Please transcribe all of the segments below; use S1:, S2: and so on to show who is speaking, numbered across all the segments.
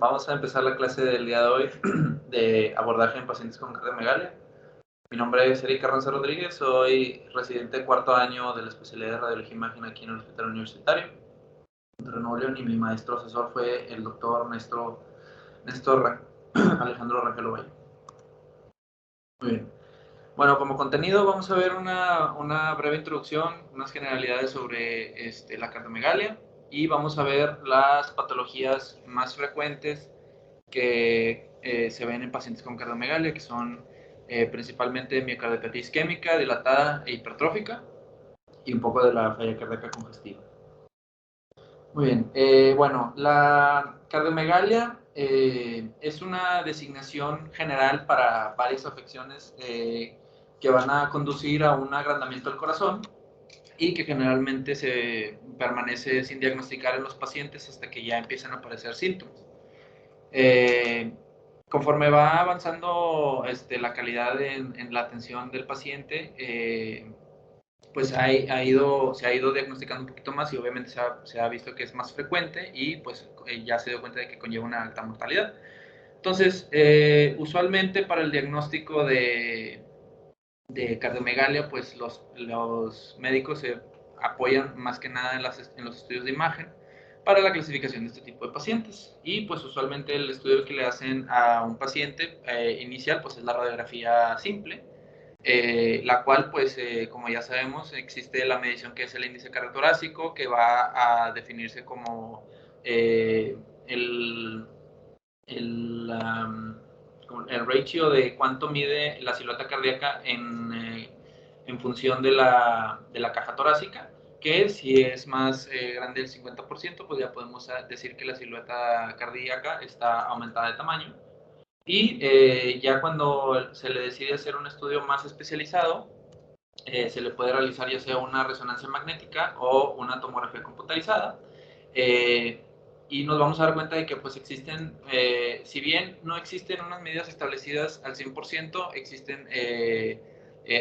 S1: Vamos a empezar la clase del día de hoy de abordaje en pacientes con cardiomegalia. Mi nombre es Eric Carranza Rodríguez, soy residente de cuarto año de la especialidad de radiología imagen aquí en el Hospital Universitario de Nuevo León, y mi maestro asesor fue el doctor Néstor Alejandro Rangel Ovalle. Muy bien. Bueno, como contenido vamos a ver una breve introducción, unas generalidades sobre la cardiomegalia, y vamos a ver las patologías más frecuentes que se ven en pacientes con cardiomegalia, que son principalmente miocardiopatía isquémica, dilatada e hipertrófica, y un poco de la falla cardíaca congestiva. Muy bien, bueno, la cardiomegalia es una designación general para varias afecciones que van a conducir a un agrandamiento del corazón y que generalmente se permanece sin diagnosticar en los pacientes hasta que ya empiezan a aparecer síntomas. Conforme va avanzando la calidad en la atención del paciente, pues se ha ido diagnosticando un poquito más, y obviamente se ha visto que es más frecuente, y pues ya se dio cuenta de que conlleva una alta mortalidad. Entonces, usualmente para el diagnóstico de cardiomegalia, pues los médicos se apoyan más que nada en los estudios de imagen para la clasificación de este tipo de pacientes. Y pues usualmente el estudio que le hacen a un paciente inicial pues es la radiografía simple, la cual pues como ya sabemos existe la medición que es el índice cardiotorácico, que va a definirse como el, el, um, el ratio de cuánto mide la silueta cardíaca en función de la caja torácica, que si es más grande del 50%, pues ya podemos decir que la silueta cardíaca está aumentada de tamaño. Y ya cuando se le decide hacer un estudio más especializado, se le puede realizar ya sea una resonancia magnética o una tomografía computarizada. Eh, y nos vamos a dar cuenta de que pues existen, si bien no existen unas medidas establecidas al 100%, existen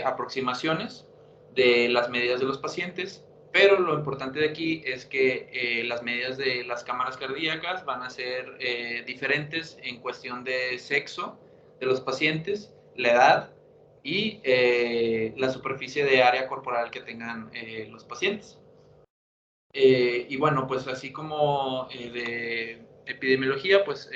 S1: aproximaciones de las medidas de los pacientes, pero lo importante de aquí es que las medidas de las cámaras cardíacas van a ser diferentes en cuestión de sexo de los pacientes, la edad y la superficie de área corporal que tengan los pacientes. Y bueno, pues así como de epidemiología, pues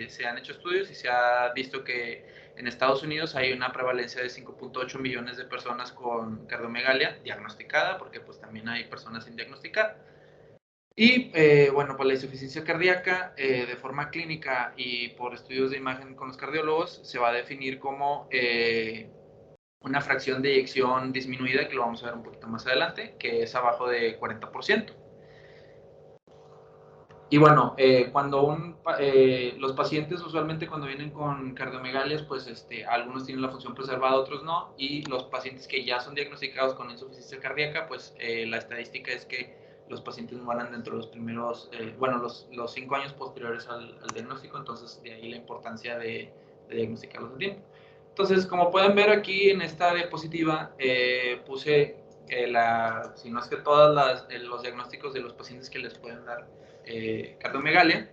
S1: se han hecho estudios y se ha visto que en Estados Unidos hay una prevalencia de 5.8 millones de personas con cardiomegalia diagnosticada, porque pues también hay personas sin diagnosticar. Y bueno, pues la insuficiencia cardíaca de forma clínica y por estudios de imagen con los cardiólogos se va a definir como una fracción de eyección disminuida, que lo vamos a ver un poquito más adelante, que es abajo de 40%. Y bueno, los pacientes usualmente cuando vienen con cardiomegalias, pues algunos tienen la función preservada, otros no, y los pacientes que ya son diagnosticados con insuficiencia cardíaca, pues la estadística es que los pacientes mueran dentro de los primeros, los 5 años posteriores al diagnóstico. Entonces de ahí la importancia de diagnosticarlos a tiempo. Entonces, como pueden ver aquí en esta diapositiva, puse si no es que todos los diagnósticos de los pacientes que les pueden dar cardiomegalia,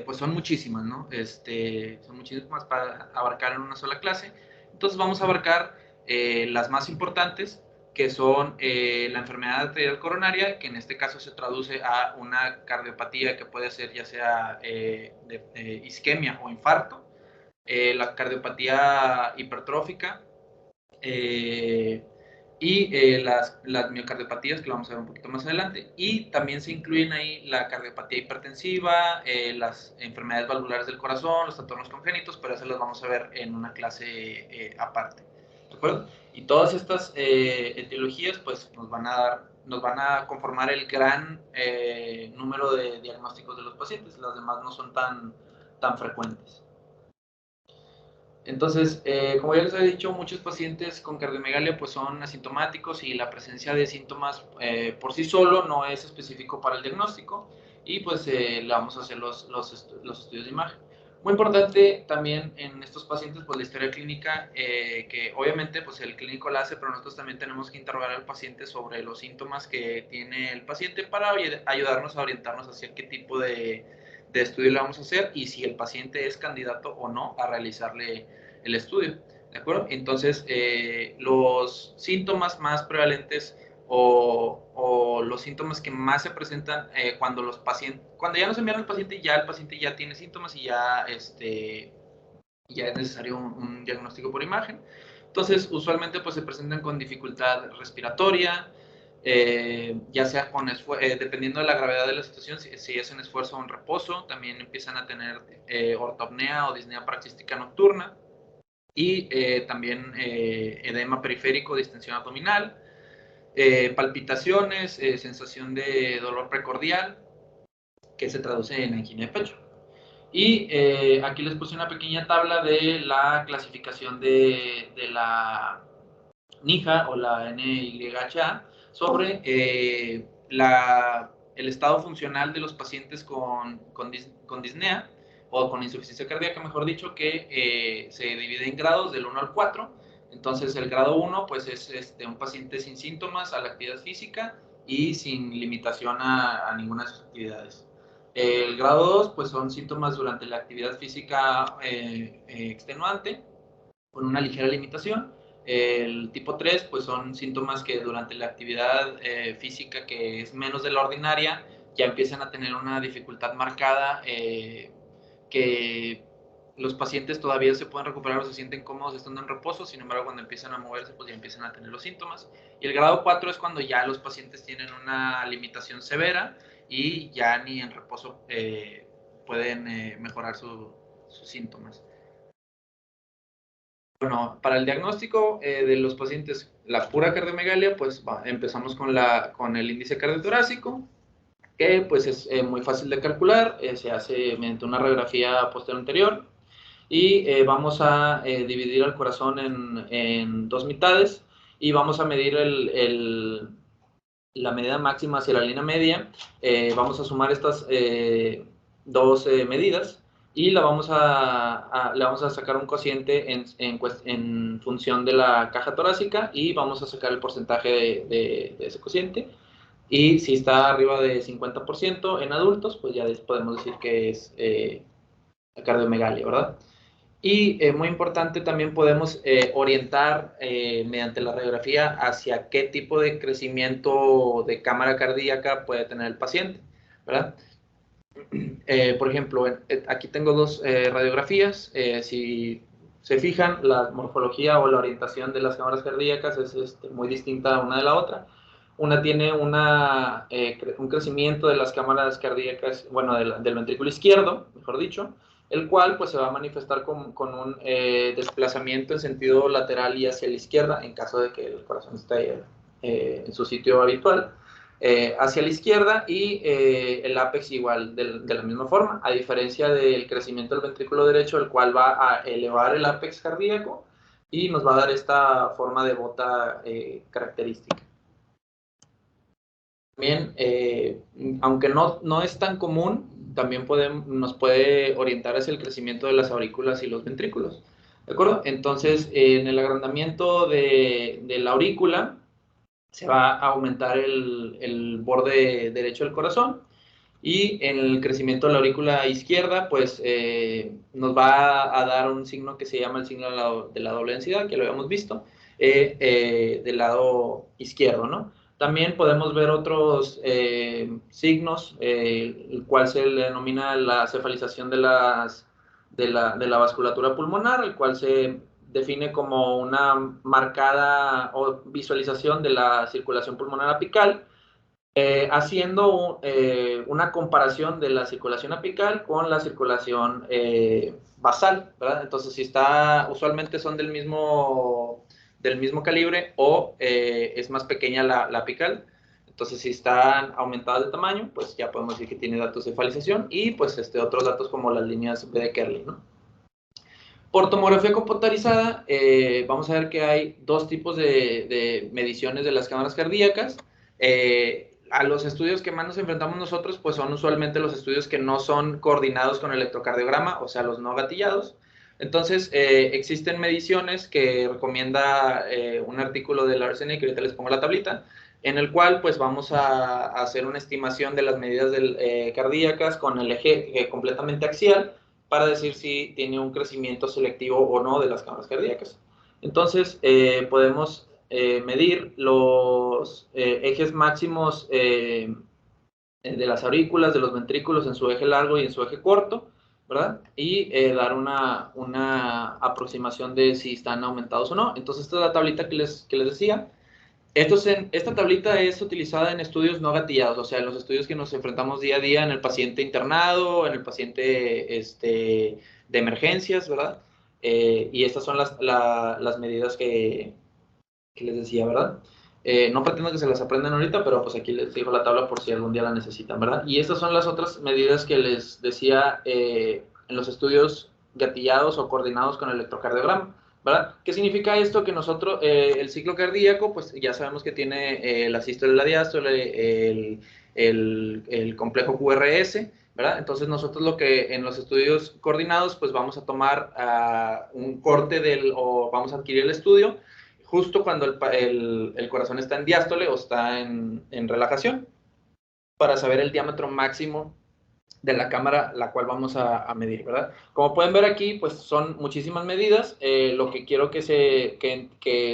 S1: pues son muchísimas, ¿no? Son muchísimas para abarcar en una sola clase. Entonces vamos a abarcar las más importantes, que son la enfermedad arterial coronaria, que en este caso se traduce a una cardiopatía que puede ser ya sea de isquemia o infarto, la cardiopatía hipertrófica, y las miocardiopatías, que lo vamos a ver un poquito más adelante. Y también se incluyen ahí la cardiopatía hipertensiva, las enfermedades valvulares del corazón, los trastornos congénitos, pero eso las vamos a ver en una clase aparte, ¿de acuerdo? Y todas estas etiologías pues nos van a conformar el gran número de diagnósticos de los pacientes. Las demás no son tan frecuentes. Entonces, como ya les he dicho, muchos pacientes con cardiomegalia pues son asintomáticos, y la presencia de síntomas por sí solo no es específico para el diagnóstico, y pues le vamos a hacer los estudios de imagen. Muy importante también en estos pacientes pues la historia clínica, que obviamente pues el clínico la hace, pero nosotros también tenemos que interrogar al paciente sobre los síntomas que tiene el paciente para ayudarnos a orientarnos hacia qué tipo de estudio le vamos a hacer y si el paciente es candidato o no a realizarle el estudio, ¿de acuerdo? Entonces, los síntomas más prevalentes o los síntomas que más se presentan cuando ya nos envían al paciente, ya el paciente ya tiene síntomas y ya ya es necesario un diagnóstico por imagen. Entonces, usualmente pues se presentan con dificultad respiratoria, ya sea dependiendo de la gravedad de la situación, si es en esfuerzo o en reposo, también empiezan a tener ortopnea o disnea paroxística nocturna y también edema periférico, distensión abdominal, palpitaciones, sensación de dolor precordial, que se traduce en angina de pecho. Y aquí les puse una pequeña tabla de la clasificación de la NIHA o la NYHA sobre el estado funcional de los pacientes con disnea o con insuficiencia cardíaca, mejor dicho, que se divide en grados del 1 al 4. Entonces, el grado 1 pues, es un paciente sin síntomas a la actividad física y sin limitación a ninguna de sus actividades. El grado 2 pues, son síntomas durante la actividad física extenuante, con una ligera limitación. El tipo 3 pues son síntomas que durante la actividad física que es menos de la ordinaria ya empiezan a tener una dificultad marcada que los pacientes todavía se pueden recuperar o se sienten cómodos estando en reposo, sin embargo cuando empiezan a moverse pues ya empiezan a tener los síntomas. Y el grado 4 es cuando ya los pacientes tienen una limitación severa y ya ni en reposo pueden mejorar sus síntomas. Bueno, para el diagnóstico de los pacientes, la pura cardiomegalia, pues empezamos con el índice cardiotorácico, que pues es muy fácil de calcular, se hace mediante una radiografía posterior anterior y vamos a dividir el corazón en dos mitades y vamos a medir la medida máxima hacia la línea media. Vamos a sumar estas dos medidas y le vamos a sacar un cociente en función de la caja torácica y vamos a sacar el porcentaje de ese cociente. Y si está arriba de 50% en adultos, pues ya podemos decir que es cardiomegalia, ¿verdad? Y muy importante, también podemos orientar mediante la radiografía hacia qué tipo de crecimiento de cámara cardíaca puede tener el paciente, ¿verdad? Por ejemplo, aquí tengo dos radiografías. Si se fijan, la morfología o la orientación de las cámaras cardíacas es muy distinta una de la otra. Una tiene un crecimiento de las cámaras cardíacas, bueno, del ventrículo izquierdo, mejor dicho, el cual pues se va a manifestar con un desplazamiento en sentido lateral y hacia la izquierda, en caso de que el corazón esté en su sitio habitual. Hacia la izquierda y el ápex igual de la misma forma, a diferencia del crecimiento del ventrículo derecho, el cual va a elevar el ápex cardíaco y nos va a dar esta forma de bota característica. También, aunque no es tan común, también nos puede orientar hacia el crecimiento de las aurículas y los ventrículos, ¿de acuerdo? Entonces, en el agrandamiento de la aurícula, se va a aumentar el borde derecho del corazón y en el crecimiento de la aurícula izquierda, pues nos va a dar un signo que se llama el signo de la doble densidad, que lo habíamos visto, del lado izquierdo, ¿no? También podemos ver otros signos, el cual se le denomina la cefalización de la vasculatura pulmonar, el cual se define como una marcada o visualización de la circulación pulmonar apical, haciendo una comparación de la circulación apical con la circulación basal, ¿verdad? Entonces, si usualmente son del mismo calibre o es más pequeña la apical. Entonces, si están aumentadas de tamaño, pues ya podemos decir que tiene datos de cefalización y pues otros datos como las líneas B de Kerley, ¿no? Por tomografía computarizada, vamos a ver que hay dos tipos de mediciones de las cámaras cardíacas. A los estudios que más nos enfrentamos nosotros, pues son usualmente los estudios que no son coordinados con el electrocardiograma, o sea, los no gatillados. Entonces, existen mediciones que recomienda un artículo de la RCN, que ahorita les pongo la tablita, en el cual pues vamos a hacer una estimación de las medidas cardíacas con el eje completamente axial para decir si tiene un crecimiento selectivo o no de las cámaras cardíacas. Entonces, podemos medir los ejes máximos de las aurículas, de los ventrículos en su eje largo y en su eje corto, ¿verdad? Y dar una aproximación de si están aumentados o no. Entonces, esta es la tablita que les decía. Esta tablita es utilizada en estudios no gatillados, o sea, en los estudios que nos enfrentamos día a día en el paciente internado, en el paciente de emergencias, ¿verdad? Y estas son las medidas que les decía, ¿verdad? No pretendo que se las aprendan ahorita, pero pues aquí les dejo la tabla por si algún día la necesitan, ¿verdad? Y estas son las otras medidas que les decía en los estudios gatillados o coordinados con el electrocardiograma, ¿verdad? ¿Qué significa esto? Que nosotros, el ciclo cardíaco, pues ya sabemos que tiene la sístole y la diástole, el complejo QRS, ¿verdad? Entonces nosotros lo que en los estudios coordinados, pues vamos a tomar un corte o vamos a adquirir el estudio, justo cuando el corazón está en diástole o está en relajación, para saber el diámetro máximo de la cámara la cual vamos a medir, ¿verdad? Como pueden ver aquí, pues son muchísimas medidas. Lo que quiero que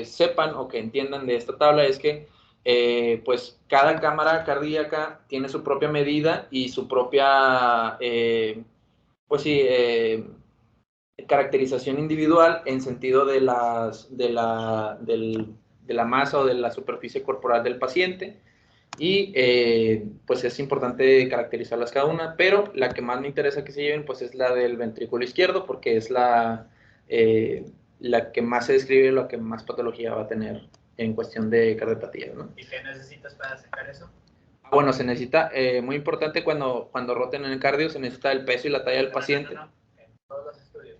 S1: sepan o que entiendan de esta tabla es que pues cada cámara cardíaca tiene su propia medida y su propia, pues sí, caracterización individual en sentido de la masa o de la superficie corporal del paciente, y pues es importante caracterizarlas cada una, pero la que más me interesa que se lleven pues es la del ventrículo izquierdo, porque es la que más se describe, la que más patología va a tener en cuestión de cardiopatía, ¿no?
S2: ¿Y qué necesitas para sacar eso?
S1: Bueno, se necesita, muy importante cuando roten en el cardio, se necesita el peso y la talla del paciente.
S2: No. En todos los estudios,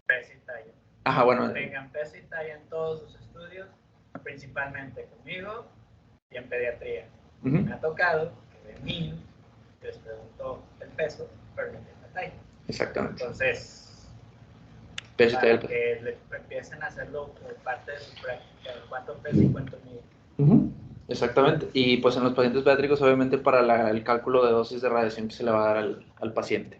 S2: peso y talla.
S1: Ajá, bueno.
S2: Tengan peso y talla en todos sus estudios, principalmente conmigo y en pediatría. Me ha tocado que de niños les pregunto el peso, pero no tienen la talla.
S1: Exactamente.
S2: Entonces,
S1: peso
S2: para que empiecen a hacerlo como parte de su práctica, cuánto pesa y cuánto mide.
S1: Exactamente. Y pues en los pacientes pediátricos, obviamente, para el cálculo de dosis de radiación que se le va a dar al paciente.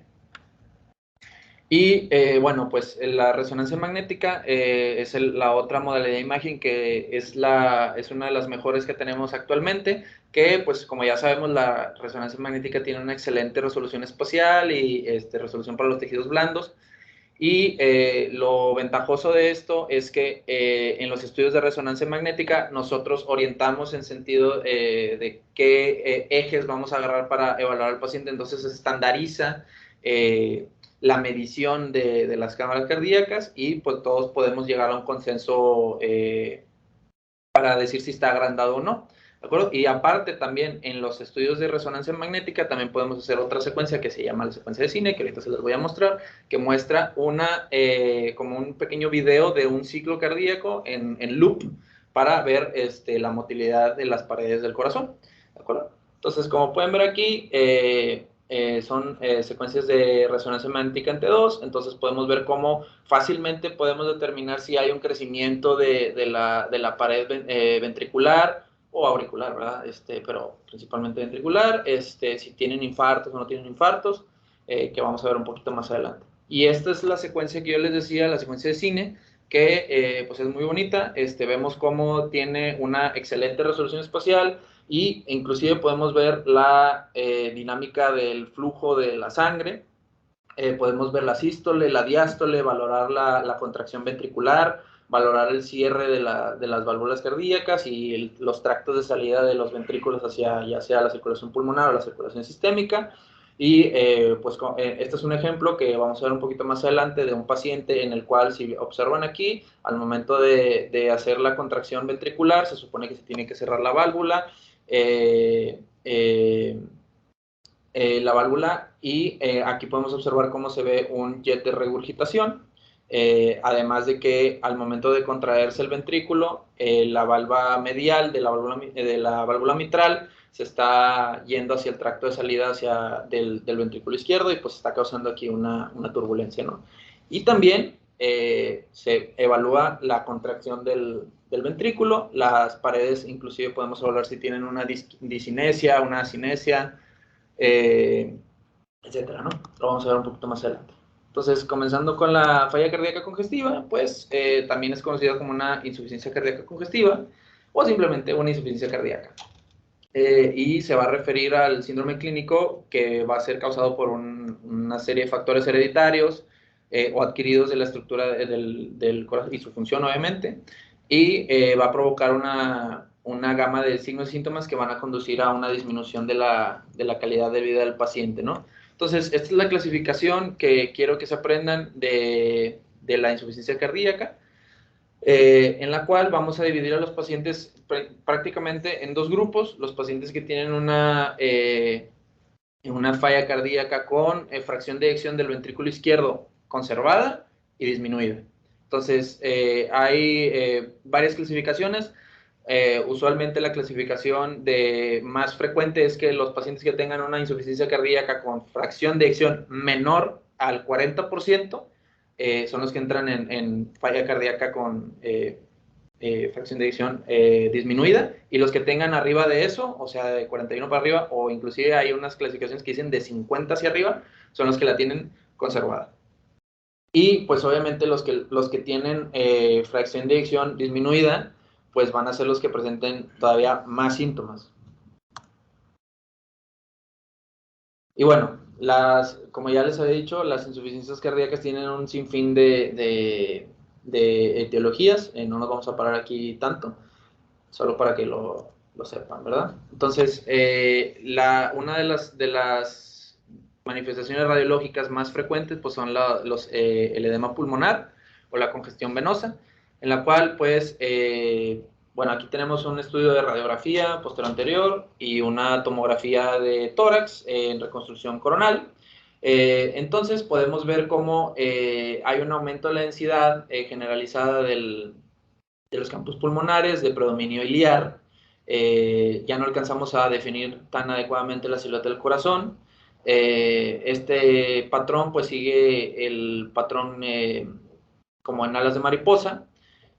S1: Y bueno, pues la resonancia magnética es la otra modalidad de imagen que es una de las mejores que tenemos actualmente, que pues como ya sabemos, la resonancia magnética tiene una excelente resolución espacial y resolución para los tejidos blandos. Y lo ventajoso de esto es que en los estudios de resonancia magnética nosotros orientamos en sentido de qué ejes vamos a agarrar para evaluar al paciente, entonces se estandariza la medición de las cámaras cardíacas y pues todos podemos llegar a un consenso para decir si está agrandado o no. ¿De acuerdo? Y aparte también en los estudios de resonancia magnética también podemos hacer otra secuencia que se llama la secuencia de cine, que ahorita se les voy a mostrar, que muestra como un pequeño video de un ciclo cardíaco en loop para ver la motilidad de las paredes del corazón. ¿De acuerdo? Entonces, como pueden ver aquí, son secuencias de resonancia magnética en T2, entonces podemos ver cómo fácilmente podemos determinar si hay un crecimiento de la pared ventricular o auricular, ¿verdad? Pero principalmente ventricular, si tienen infartos o no tienen infartos, que vamos a ver un poquito más adelante. Y esta es la secuencia que yo les decía, la secuencia de cine, que pues es muy bonita. Vemos cómo tiene una excelente resolución espacial y inclusive podemos ver la dinámica del flujo de la sangre. Podemos ver la sístole, la diástole, valorar la contracción ventricular, valorar el cierre de las válvulas cardíacas y los tractos de salida de los ventrículos hacia ya sea la circulación pulmonar o la circulación sistémica. Y pues este es un ejemplo que vamos a ver un poquito más adelante de un paciente en el cual, si observan aquí, al momento de hacer la contracción ventricular, se supone que se tiene que cerrar la válvula. La válvula y aquí podemos observar cómo se ve un jet de regurgitación, además de que al momento de contraerse el ventrículo, la valva medial de la válvula mitral se está yendo hacia el tracto de salida del ventrículo izquierdo y pues está causando aquí una turbulencia, ¿no? Y también se evalúa la contracción del ventrículo, las paredes inclusive podemos hablar si tienen una disinesia, una asinesia, etcétera, ¿no? Lo vamos a ver un poquito más adelante. Entonces, comenzando con la falla cardíaca congestiva, pues también es conocida como una insuficiencia cardíaca congestiva o simplemente una insuficiencia cardíaca. Y se va a referir al síndrome clínico que va a ser causado por una serie de factores hereditarios o adquiridos de la estructura del corazón y su función, obviamente, y va a provocar una gama de signos y síntomas que van a conducir a una disminución de la calidad de vida del paciente, ¿no? Entonces, esta es la clasificación que quiero que se aprendan de la insuficiencia cardíaca, en la cual vamos a dividir a los pacientes prácticamente en dos grupos: los pacientes que tienen una falla cardíaca con fracción de eyección del ventrículo izquierdo conservada y disminuida. Entonces, hay varias clasificaciones. Usualmente la clasificación más frecuente es que los pacientes que tengan una insuficiencia cardíaca con fracción de eyección menor al 40% son los que entran en falla cardíaca con fracción de eyección disminuida, y los que tengan arriba de eso, o sea, de 41 para arriba, o inclusive hay unas clasificaciones que dicen de 50 hacia arriba, son los que la tienen conservada. Y pues obviamente los que tienen fracción de eyección disminuida, pues van a ser los que presenten todavía más síntomas. Y bueno, como ya les había dicho, las insuficiencias cardíacas tienen un sinfín de etiologías. No nos vamos a parar aquí tanto, solo para que lo sepan, ¿verdad? Entonces, una de las manifestaciones radiológicas más frecuentes pues son el edema pulmonar o la congestión venosa, en la cual pues bueno, aquí tenemos un estudio de radiografía posterior anterior y una tomografía de tórax en reconstrucción coronal. Entonces podemos ver cómo hay un aumento de la densidad generalizada de los campos pulmonares, de predominio iliar. Ya no alcanzamos a definir tan adecuadamente la silueta del corazón. Este patrón pues sigue el patrón como en alas de mariposa,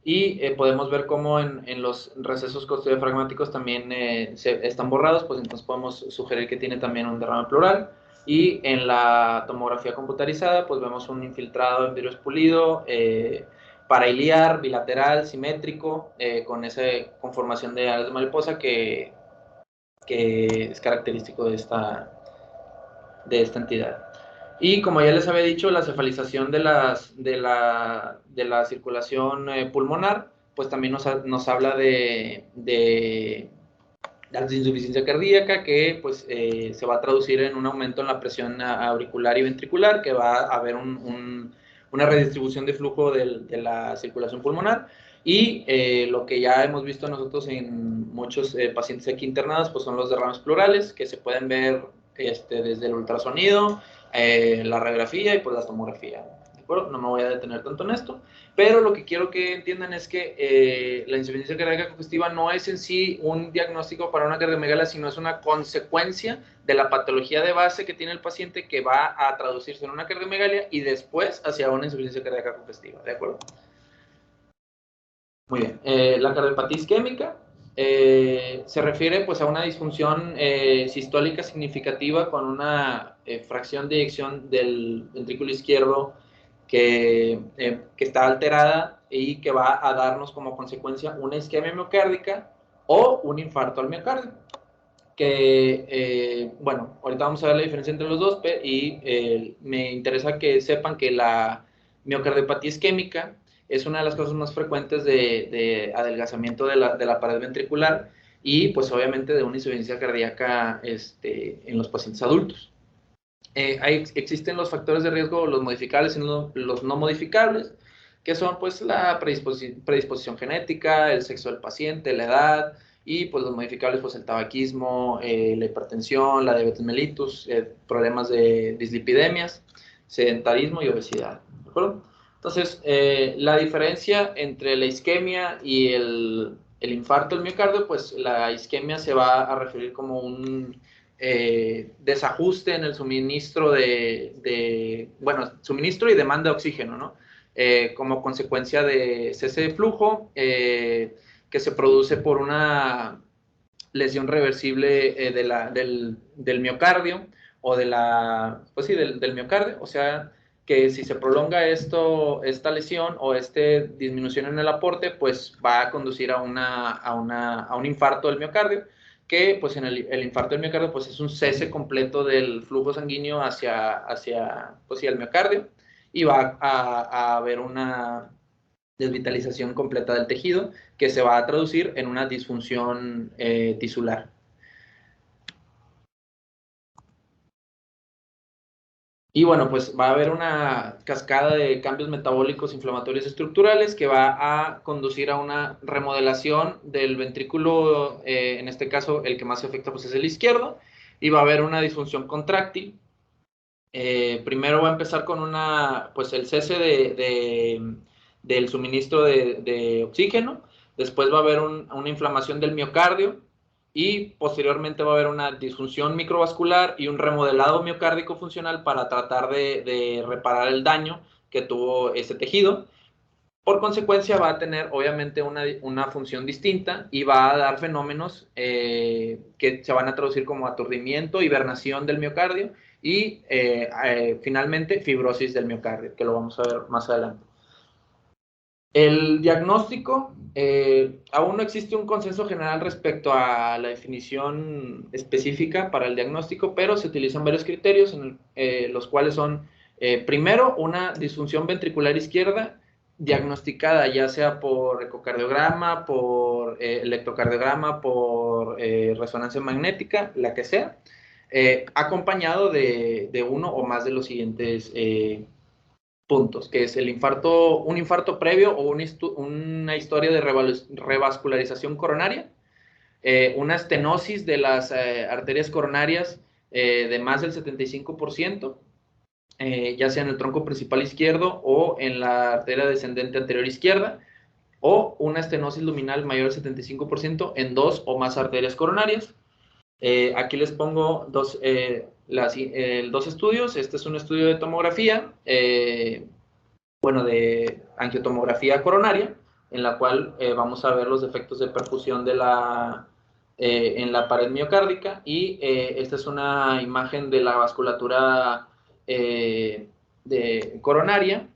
S1: y podemos ver cómo en los recesos costodiafragmáticos también están borrados, pues entonces podemos sugerir que tiene también un derrame pleural. Y en la tomografía computarizada pues vemos un infiltrado en vidrio pulido, parailiar, bilateral, simétrico, con esa conformación de alas de mariposa que es característico de esta entidad. Y como ya les había dicho, la cefalización de la circulación pulmonar, pues también nos habla de la insuficiencia cardíaca, que pues se va a traducir en un aumento en la presión auricular y ventricular, que va a haber una redistribución de flujo de la circulación pulmonar. Y lo que ya hemos visto nosotros en muchos pacientes aquí internados, pues son los derrames pleurales, que se pueden ver desde el ultrasonido, la radiografía y pues la tomografía. ¿De acuerdo? No me voy a detener tanto en esto, pero lo que quiero que entiendan es que la insuficiencia cardíaca congestiva no es en sí un diagnóstico para una cardiomegalia, sino es una consecuencia de la patología de base que tiene el paciente, que va a traducirse en una cardiomegalia y después hacia una insuficiencia cardíaca congestiva. ¿De acuerdo? Muy bien. La cardiopatía isquémica se refiere pues a una disfunción sistólica significativa con una fracción de eyección del ventrículo izquierdo que está alterada y que va a darnos como consecuencia una isquemia miocárdica o un infarto al miocardio. Que, bueno, ahorita vamos a ver la diferencia entre los dos, y me interesa que sepan que la miocardiopatía isquémica es una de las causas más frecuentes de adelgazamiento de la pared ventricular y pues obviamente de una insuficiencia cardíaca en los pacientes adultos. Existen los factores de riesgo, los modificables y los no modificables, que son pues la predisposición genética, el sexo del paciente, la edad, y pues los modificables pues el tabaquismo, la hipertensión, la diabetes mellitus, problemas de dislipidemias, sedentarismo y obesidad. ¿De acuerdo? Entonces, la diferencia entre la isquemia y el infarto del miocardio, pues la isquemia se va a referir como un desajuste en el suministro suministro y demanda de oxígeno, ¿no? como consecuencia de cese de flujo que se produce por una lesión reversible del miocardio o pues sí, del miocardio, o sea, que si se prolonga esta lesión o disminución en el aporte, pues va a conducir a un infarto del miocardio, que pues en el infarto del miocardio pues es un cese completo del flujo sanguíneo hacia pues, sí, el miocardio, y va a haber una desvitalización completa del tejido que se va a traducir en una disfunción tisular. Y bueno, pues va a haber una cascada de cambios metabólicos inflamatorios estructurales que va a conducir a una remodelación del ventrículo, en este caso el que más se afecta pues es el izquierdo, y va a haber una disfunción contráctil. Primero va a empezar con pues el cese del suministro de oxígeno, después va a haber una inflamación del miocardio, y posteriormente va a haber una disfunción microvascular y un remodelado miocárdico funcional para tratar de reparar el daño que tuvo ese tejido. Por consecuencia va a tener obviamente una función distinta y va a dar fenómenos que se van a traducir como aturdimiento, hibernación del miocardio y finalmente fibrosis del miocardio, que lo vamos a ver más adelante. El diagnóstico, aún no existe un consenso general respecto a la definición específica para el diagnóstico, pero se utilizan varios criterios, los cuales son, primero, una disfunción ventricular izquierda diagnosticada ya sea por ecocardiograma, por electrocardiograma, por resonancia magnética, la que sea, acompañado de uno o más de los siguientes puntos, que es un infarto previo o una historia de revascularización coronaria, una estenosis de las arterias coronarias de más del 75%, ya sea en el tronco principal izquierdo o en la arteria descendente anterior izquierda, o una estenosis luminal mayor al 75% en 2 o más arterias coronarias. Aquí les pongo dos estudios. Este es un estudio de tomografía, de angiotomografía coronaria, en la cual vamos a ver los efectos de perfusión en la pared miocárdica, y esta es una imagen de la vasculatura coronaria,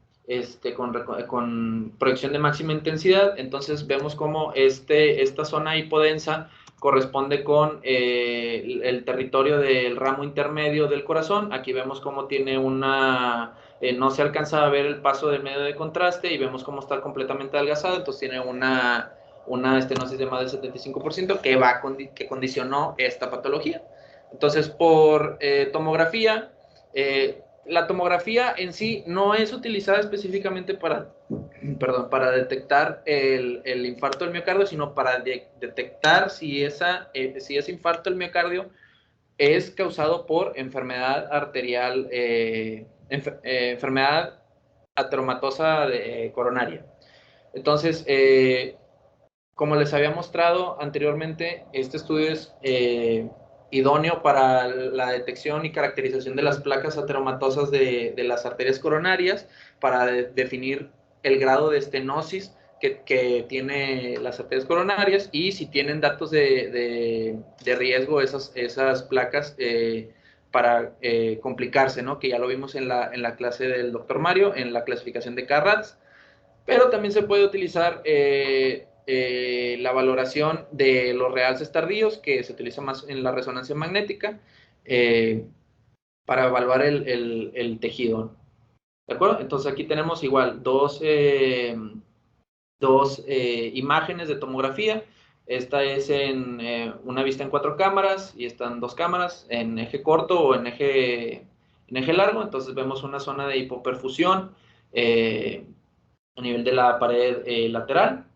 S1: con proyección de máxima intensidad. Entonces vemos cómo esta zona hipodensa corresponde con el territorio del ramo intermedio del corazón. Aquí vemos cómo tiene no se alcanza a ver el paso del medio de contraste, y vemos cómo está completamente adelgazado. Entonces tiene una estenosis de más del 75% que condicionó esta patología. Entonces, por tomografía, la tomografía en sí no es utilizada específicamente para detectar el infarto del miocardio, sino para detectar si ese infarto del miocardio es causado por enfermedad arterial, enfermedad ateromatosa coronaria. Entonces, como les había mostrado anteriormente, este estudio es idóneo para la detección y caracterización de las placas ateromatosas de las arterias coronarias, para definir el grado de estenosis que tiene las arterias coronarias, y si tienen datos de riesgo esas placas para complicarse, ¿no? Que ya lo vimos en la clase del doctor Mario, en la clasificación de CARATS. Pero también se puede utilizar la valoración de los realces tardíos, que se utiliza más en la resonancia magnética, para evaluar el tejido. ¿De acuerdo? Entonces aquí tenemos igual dos imágenes de tomografía. Esta es en una vista en 4 cámaras, y están 2 cámaras en eje corto o en eje largo. Entonces vemos una zona de hipoperfusión a nivel de la pared lateral.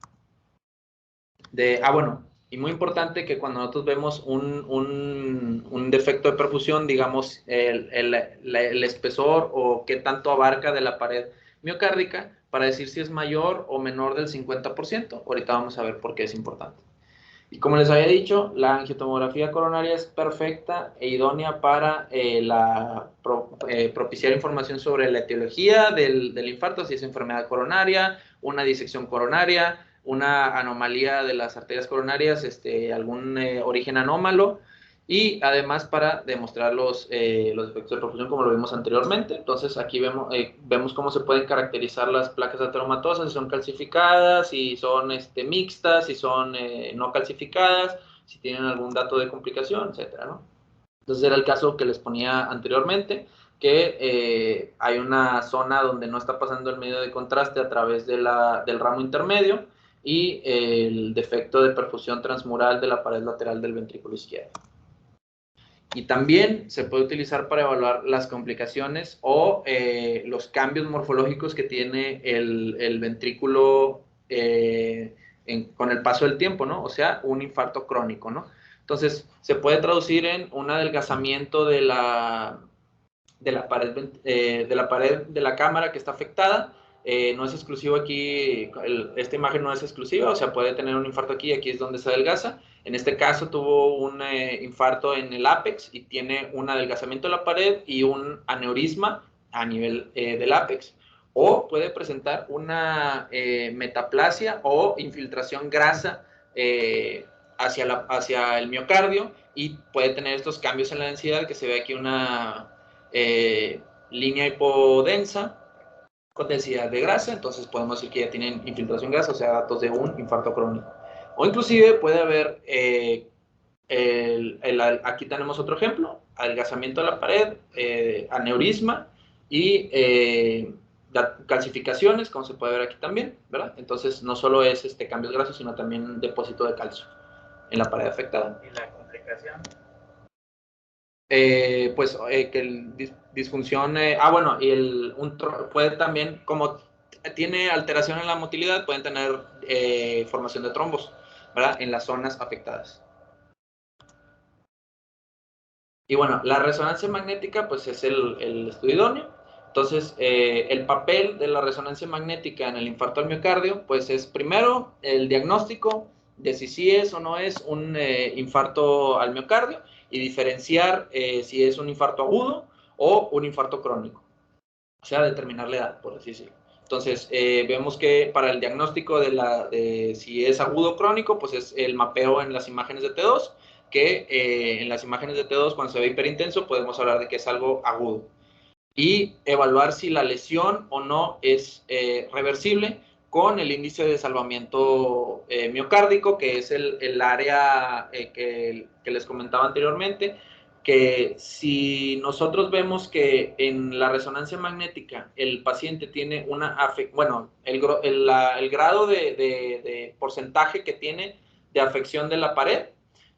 S1: Y muy importante que cuando nosotros vemos un defecto de perfusión, digamos, el espesor o qué tanto abarca de la pared miocárdica, para decir si es mayor o menor del 50%. Ahorita vamos a ver por qué es importante. Y como les había dicho, la angiotomografía coronaria es perfecta e idónea para propiciar información sobre la etiología del infarto, si es enfermedad coronaria, una disección coronaria, una anomalía de las arterias coronarias, algún origen anómalo, y además para demostrar los efectos de perfusión como lo vimos anteriormente. Entonces aquí vemos cómo se pueden caracterizar las placas ateromatosas, si son calcificadas, si son mixtas, si son no calcificadas, si tienen algún dato de complicación, etcétera, ¿no? Entonces era el caso que les ponía anteriormente, que hay una zona donde no está pasando el medio de contraste a través del ramo intermedio y el defecto de perfusión transmural de la pared lateral del ventrículo izquierdo. Y también se puede utilizar para evaluar las complicaciones o los cambios morfológicos que tiene el ventrículo con el paso del tiempo, ¿no? O sea, un infarto crónico, ¿no? Entonces, se puede traducir en un adelgazamiento de la pared de la cámara que está afectada. No es exclusivo aquí, esta imagen no es exclusiva, o sea, puede tener un infarto aquí, aquí es donde se adelgaza. En este caso tuvo un infarto en el ápex y tiene un adelgazamiento de la pared y un aneurisma a nivel del ápex. O puede presentar una metaplasia o infiltración grasa hacia el miocardio y puede tener estos cambios en la densidad, que se ve aquí una línea hipodensa con densidad de grasa. Entonces podemos decir que ya tienen infiltración grasa, o sea, datos de un infarto crónico. O inclusive puede haber, aquí tenemos otro ejemplo, adelgazamiento de la pared, aneurisma y calcificaciones, como se puede ver aquí también, ¿verdad? Entonces no solo es cambios grasos, sino también depósito de calcio en la pared afectada.
S2: ¿Y la complicación?
S1: Pues que el disfunción, bueno, y puede también, como tiene alteración en la motilidad, pueden tener formación de trombos, ¿verdad? En las zonas afectadas. Y bueno, la resonancia magnética, pues es el estudio idóneo. Entonces, el papel de la resonancia magnética en el infarto al miocardio, pues es primero el diagnóstico de si sí es o no es un infarto al miocardio y diferenciar si es un infarto agudo o un infarto crónico. O sea, determinar la edad, por así decirlo. Entonces, vemos que para el diagnóstico de si es agudo o crónico, pues es el mapeo en las imágenes de T2, que en las imágenes de T2, cuando se ve hiperintenso, podemos hablar de que es algo agudo. Y evaluar si la lesión o no es reversible con el índice de salvamiento miocárdico, que es el área que les comentaba anteriormente, que si nosotros vemos que en la resonancia magnética el paciente tiene el grado de porcentaje que tiene de afección de la pared,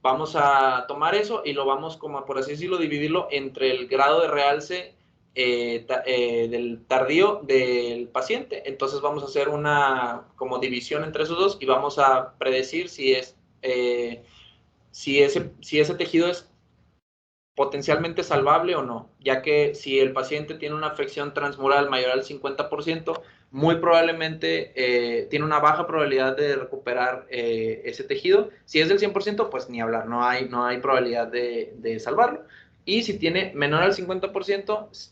S1: vamos a tomar eso y lo vamos, como por así decirlo, dividirlo entre el grado de realce del tardío del paciente. Entonces vamos a hacer una como división entre esos dos y vamos a predecir si ese tejido es potencialmente salvable o no, ya que si el paciente tiene una afección transmural mayor al 50%, muy probablemente tiene una baja probabilidad de recuperar ese tejido. Si es del 100%, pues ni hablar, no hay probabilidad de salvarlo. Y si tiene menor al 50%,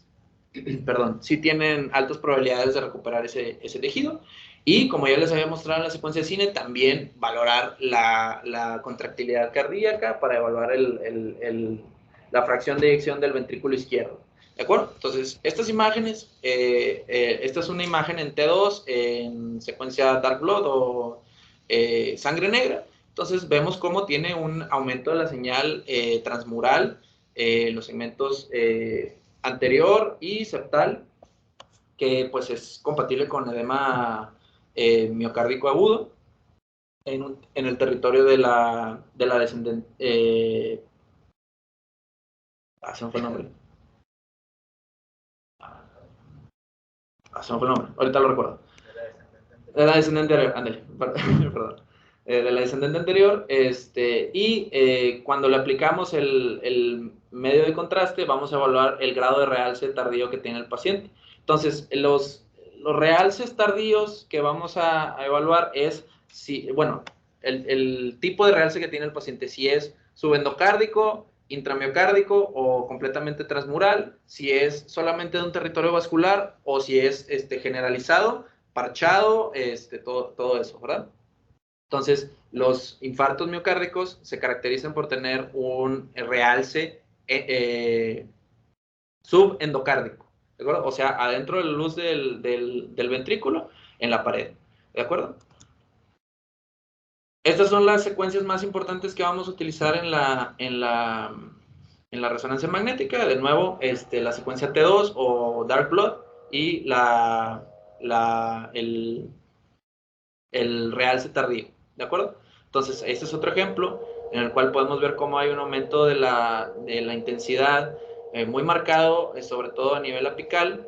S1: perdón, sí tienen altas probabilidades de recuperar ese tejido. Y como ya les había mostrado en la secuencia de cine, también valorar la contractilidad cardíaca para evaluar la fracción de eyección del ventrículo izquierdo. ¿De acuerdo? Entonces, estas imágenes, esta es una imagen en T2 en secuencia Dark Blood o sangre negra. Entonces, vemos cómo tiene un aumento de la señal transmural, los segmentos anterior y septal, que pues es compatible con edema miocárdico agudo en el territorio de la descendente. Se me fue el nombre. Se me fue el nombre. Ahorita lo recuerdo. De la descendente anterior, ándale, perdón. De la descendente anterior, y cuando le aplicamos el medio de contraste, vamos a evaluar el grado de realce tardío que tiene el paciente. Entonces, los realces tardíos que vamos a evaluar es, si, bueno, el tipo de realce que tiene el paciente, si es subendocárdico, intramiocárdico o completamente transmural, si es solamente de un territorio vascular o si es generalizado, parchado, todo eso, ¿verdad? Entonces, los infartos miocárdicos se caracterizan por tener un realce subendocárdico, ¿de acuerdo? O sea, adentro de la luz del ventrículo, en la pared, ¿de acuerdo? Estas son las secuencias más importantes que vamos a utilizar en la resonancia magnética. De nuevo, la secuencia T2 o Dark Blood y el realce tardío, ¿de acuerdo? Entonces, este es otro ejemplo en el cual podemos ver cómo hay un aumento de la intensidad muy marcado, sobre todo a nivel apical,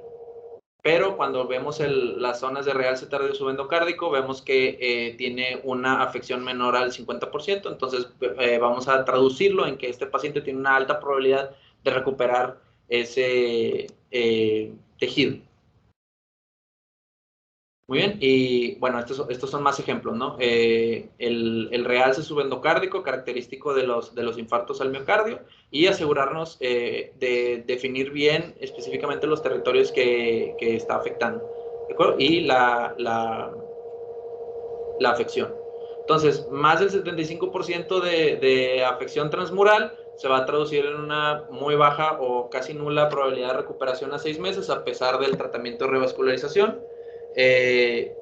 S1: pero cuando vemos las zonas de realce tardío subendocárdico, vemos que tiene una afección menor al 50%, entonces vamos a traducirlo en que este paciente tiene una alta probabilidad de recuperar ese tejido. Muy bien, y bueno, estos son más ejemplos, ¿no? El realce subendocárdico, característico de los infartos al miocardio, y asegurarnos de definir bien específicamente los territorios que está afectando, ¿de acuerdo? Y la afección. Entonces, más del 75% de afección transmural se va a traducir en una muy baja o casi nula probabilidad de recuperación a 6 meses, a pesar del tratamiento de revascularización.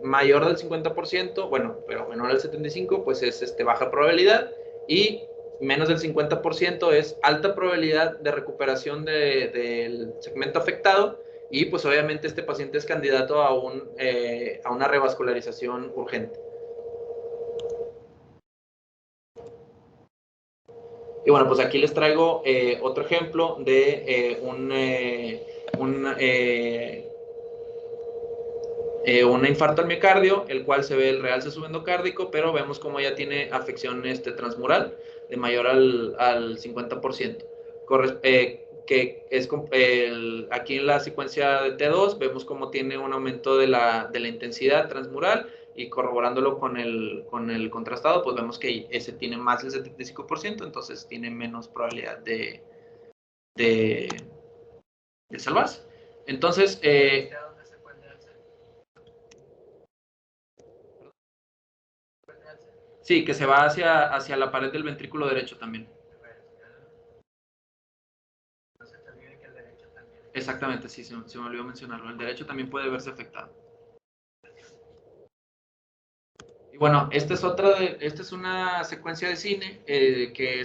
S1: Mayor del 50%, bueno, pero menor del 75%, pues es baja probabilidad, y menos del 50% es alta probabilidad de recuperación del segmento afectado, y pues obviamente este paciente es candidato a una revascularización urgente. Y bueno, pues aquí les traigo otro ejemplo de un infarto al miocardio, el cual se ve el realce subendocárdico, pero vemos como ya tiene afección transmural de mayor al 50%. Que es aquí en la secuencia de T2 vemos como tiene un aumento de la intensidad transmural, y corroborándolo con el contrastado, pues vemos que ese tiene más del 75%, entonces tiene menos probabilidad de salvarse. Entonces, sí, que se va hacia la pared del ventrículo derecho también. Exactamente, sí, se me olvidó mencionarlo. El derecho también puede verse afectado. Y bueno, esta es una secuencia de cine que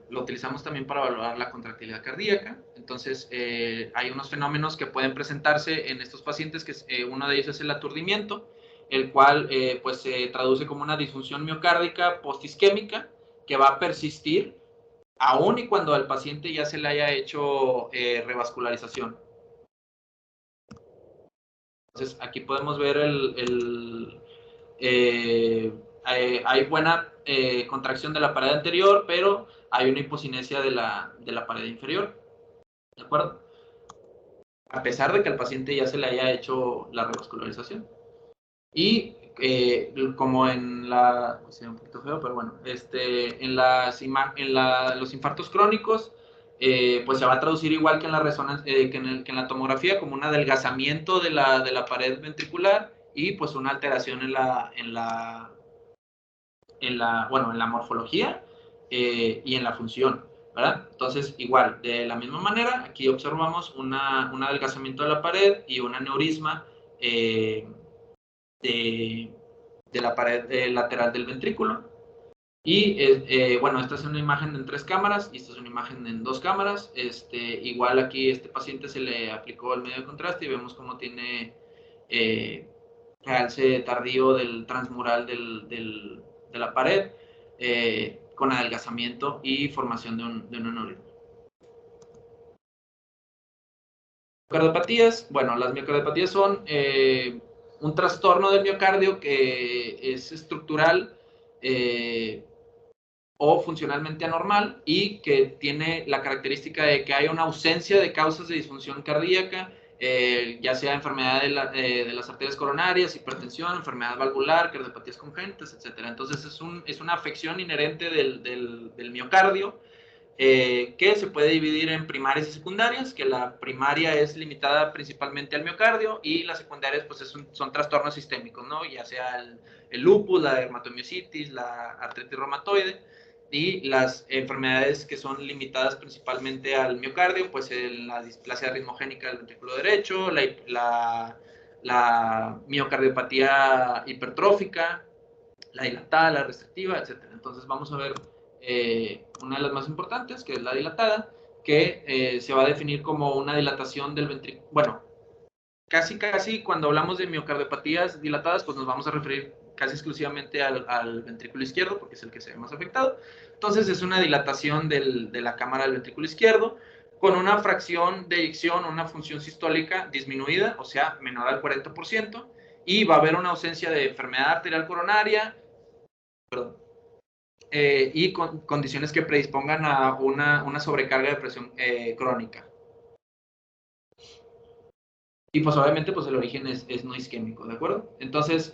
S1: lo utilizamos también para evaluar la contractilidad cardíaca. Entonces, hay unos fenómenos que pueden presentarse en estos pacientes, que uno de ellos es el aturdimiento, el cual pues se traduce como una disfunción miocárdica postisquémica que va a persistir aún y cuando al paciente ya se le haya hecho revascularización. Entonces, aquí podemos ver hay buena contracción de la pared anterior, pero hay una hipocinesia de la pared inferior, ¿de acuerdo? A pesar de que al paciente ya se le haya hecho la revascularización. Y como en pues un poquito feo, pero bueno, en los infartos crónicos, pues se va a traducir igual que en la resonancia, que en la tomografía, como un adelgazamiento de la pared ventricular, y pues una alteración en la morfología y en la función, ¿verdad? Entonces, igual, de la misma manera, aquí observamos un adelgazamiento de la pared y un aneurisma de la pared lateral del ventrículo. Y bueno, esta es una imagen en 3 cámaras y esta es una imagen en 2 cámaras. Igual aquí este paciente se le aplicó el medio de contraste y vemos cómo tiene realce tardío del transmural de la pared, con adelgazamiento y formación de un aneurisma. Miocardiopatías, bueno, las miocardiopatías son un trastorno del miocardio que es estructural o funcionalmente anormal, y que tiene la característica de que hay una ausencia de causas de disfunción cardíaca ya sea enfermedad de las arterias coronarias, hipertensión, enfermedad valvular, cardiopatías congénitas, etc. Entonces es una afección inherente del miocardio, que se puede dividir en primarias y secundarias, que la primaria es limitada principalmente al miocardio y las secundarias pues son trastornos sistémicos, ¿no? Ya sea el lupus, la dermatomiositis, la artritis reumatoide, y las enfermedades que son limitadas principalmente al miocardio, pues la displasia ritmogénica del ventrículo derecho, la miocardiopatía hipertrófica, la dilatada, la restrictiva, etc. Entonces vamos a ver una de las más importantes, que es la dilatada, que se va a definir como una dilatación del ventrículo. Bueno, casi cuando hablamos de miocardiopatías dilatadas, pues nos vamos a referir casi exclusivamente al ventrículo izquierdo, porque es el que se ve más afectado. Entonces es una dilatación de la cámara del ventrículo izquierdo, con una fracción de eyección, una función sistólica disminuida, o sea, menor al 40%, y va a haber una ausencia de enfermedad arterial coronaria, y condiciones que predispongan a una sobrecarga de presión crónica. Y pues obviamente pues el origen es no isquémico, ¿de acuerdo? Entonces,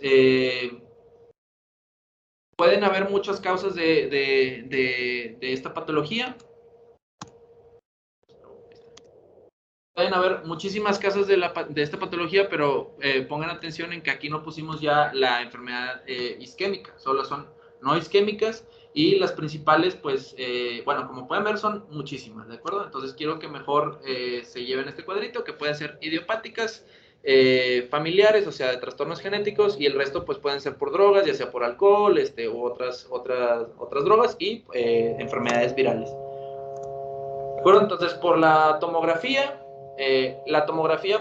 S1: pueden haber muchas causas de esta patología. Pueden haber muchísimas causas de esta patología, pero pongan atención en que aquí no pusimos ya la enfermedad isquémica, solo son no isquémicas, y las principales, pues, bueno, como pueden ver, son muchísimas, ¿de acuerdo? Entonces quiero que mejor se lleven este cuadrito, que pueden ser idiopáticas, familiares, o sea, de trastornos genéticos, y el resto, pues, pueden ser por drogas, ya sea por alcohol, u otras drogas, y enfermedades virales. ¿De acuerdo? Entonces, por la tomografía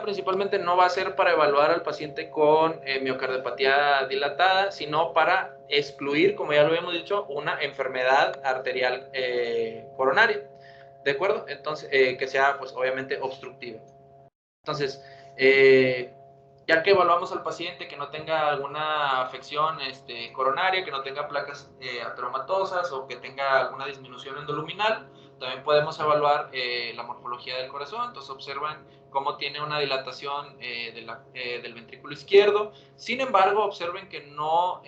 S1: principalmente no va a ser para evaluar al paciente con miocardiopatía dilatada, sino para excluir, como ya lo habíamos dicho, una enfermedad arterial coronaria, ¿de acuerdo? Entonces, que sea, pues, obviamente obstructiva. Entonces, ya que evaluamos al paciente que no tenga alguna afección coronaria, que no tenga placas ateromatosas o que tenga alguna disminución endoluminal, también podemos evaluar la morfología del corazón. Entonces observan cómo tiene una dilatación del ventrículo izquierdo. Sin embargo, observen que no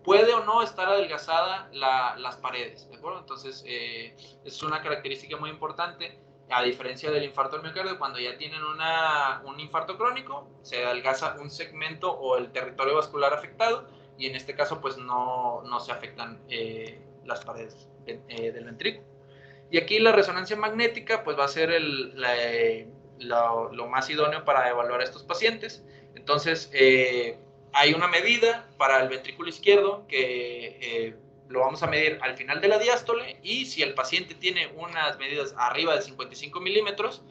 S1: puede o no estar adelgazada las paredes, ¿de acuerdo? Entonces es una característica muy importante. A diferencia del infarto del miocardio, cuando ya tienen un infarto crónico, se adelgaza un segmento o el territorio vascular afectado, y en este caso pues no se afectan las paredes del ventrículo. Y aquí la resonancia magnética pues va a ser lo más idóneo para evaluar a estos pacientes. Entonces hay una medida para el ventrículo izquierdo que lo vamos a medir al final de la diástole, y si el paciente tiene unas medidas arriba de 55 milímetros,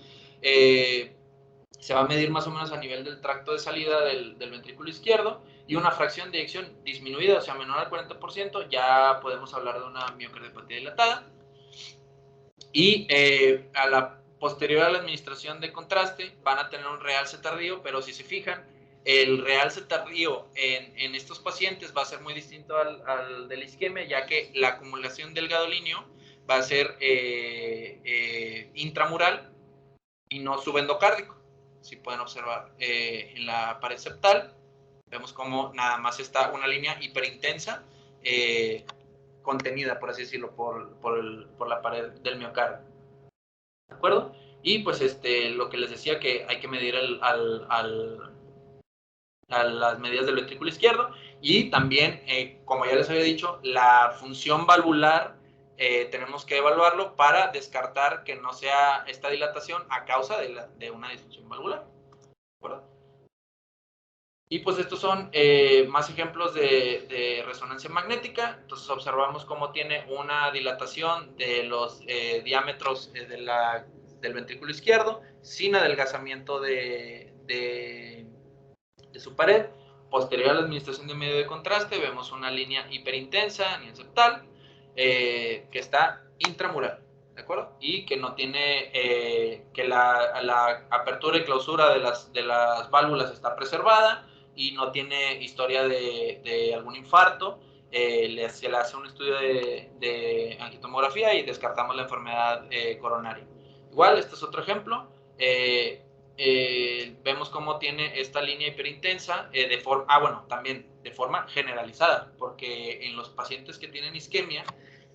S1: se va a medir más o menos a nivel del tracto de salida del ventrículo izquierdo, y una fracción de eyección disminuida, o sea, menor al 40%, ya podemos hablar de una miocardiopatía dilatada. Y a la posterior a la administración de contraste van a tener un realce tardío, pero si se fijan, el realce tardío en estos pacientes va a ser muy distinto al de la isquemia, ya que la acumulación del gadolinio va a ser intramural y no subendocárdico. Si pueden observar en la pared septal, vemos como nada más está una línea hiperintensa contenida, por así decirlo, por la pared del miocardio. ¿De acuerdo? Y pues lo que les decía, que hay que medir las medidas del ventrículo izquierdo, y también, como ya les había dicho, la función valvular tenemos que evaluarlo para descartar que no sea esta dilatación a causa de una disfunción valvular. ¿De acuerdo? Y pues estos son más ejemplos de resonancia magnética. Entonces observamos cómo tiene una dilatación de los diámetros del ventrículo izquierdo, sin adelgazamiento de su pared. Posterior a la administración de medio de contraste, vemos una línea hiperintensa a nivel septal, que está intramural, ¿de acuerdo? Y que no tiene, que la apertura y clausura de las válvulas está preservada, y no tiene historia de algún infarto. Se le hace un estudio de angiotomografía y descartamos la enfermedad coronaria. Igual, este es otro ejemplo. vemos cómo tiene esta línea hiperintensa de forma, bueno, también de forma generalizada, porque en los pacientes que tienen isquemia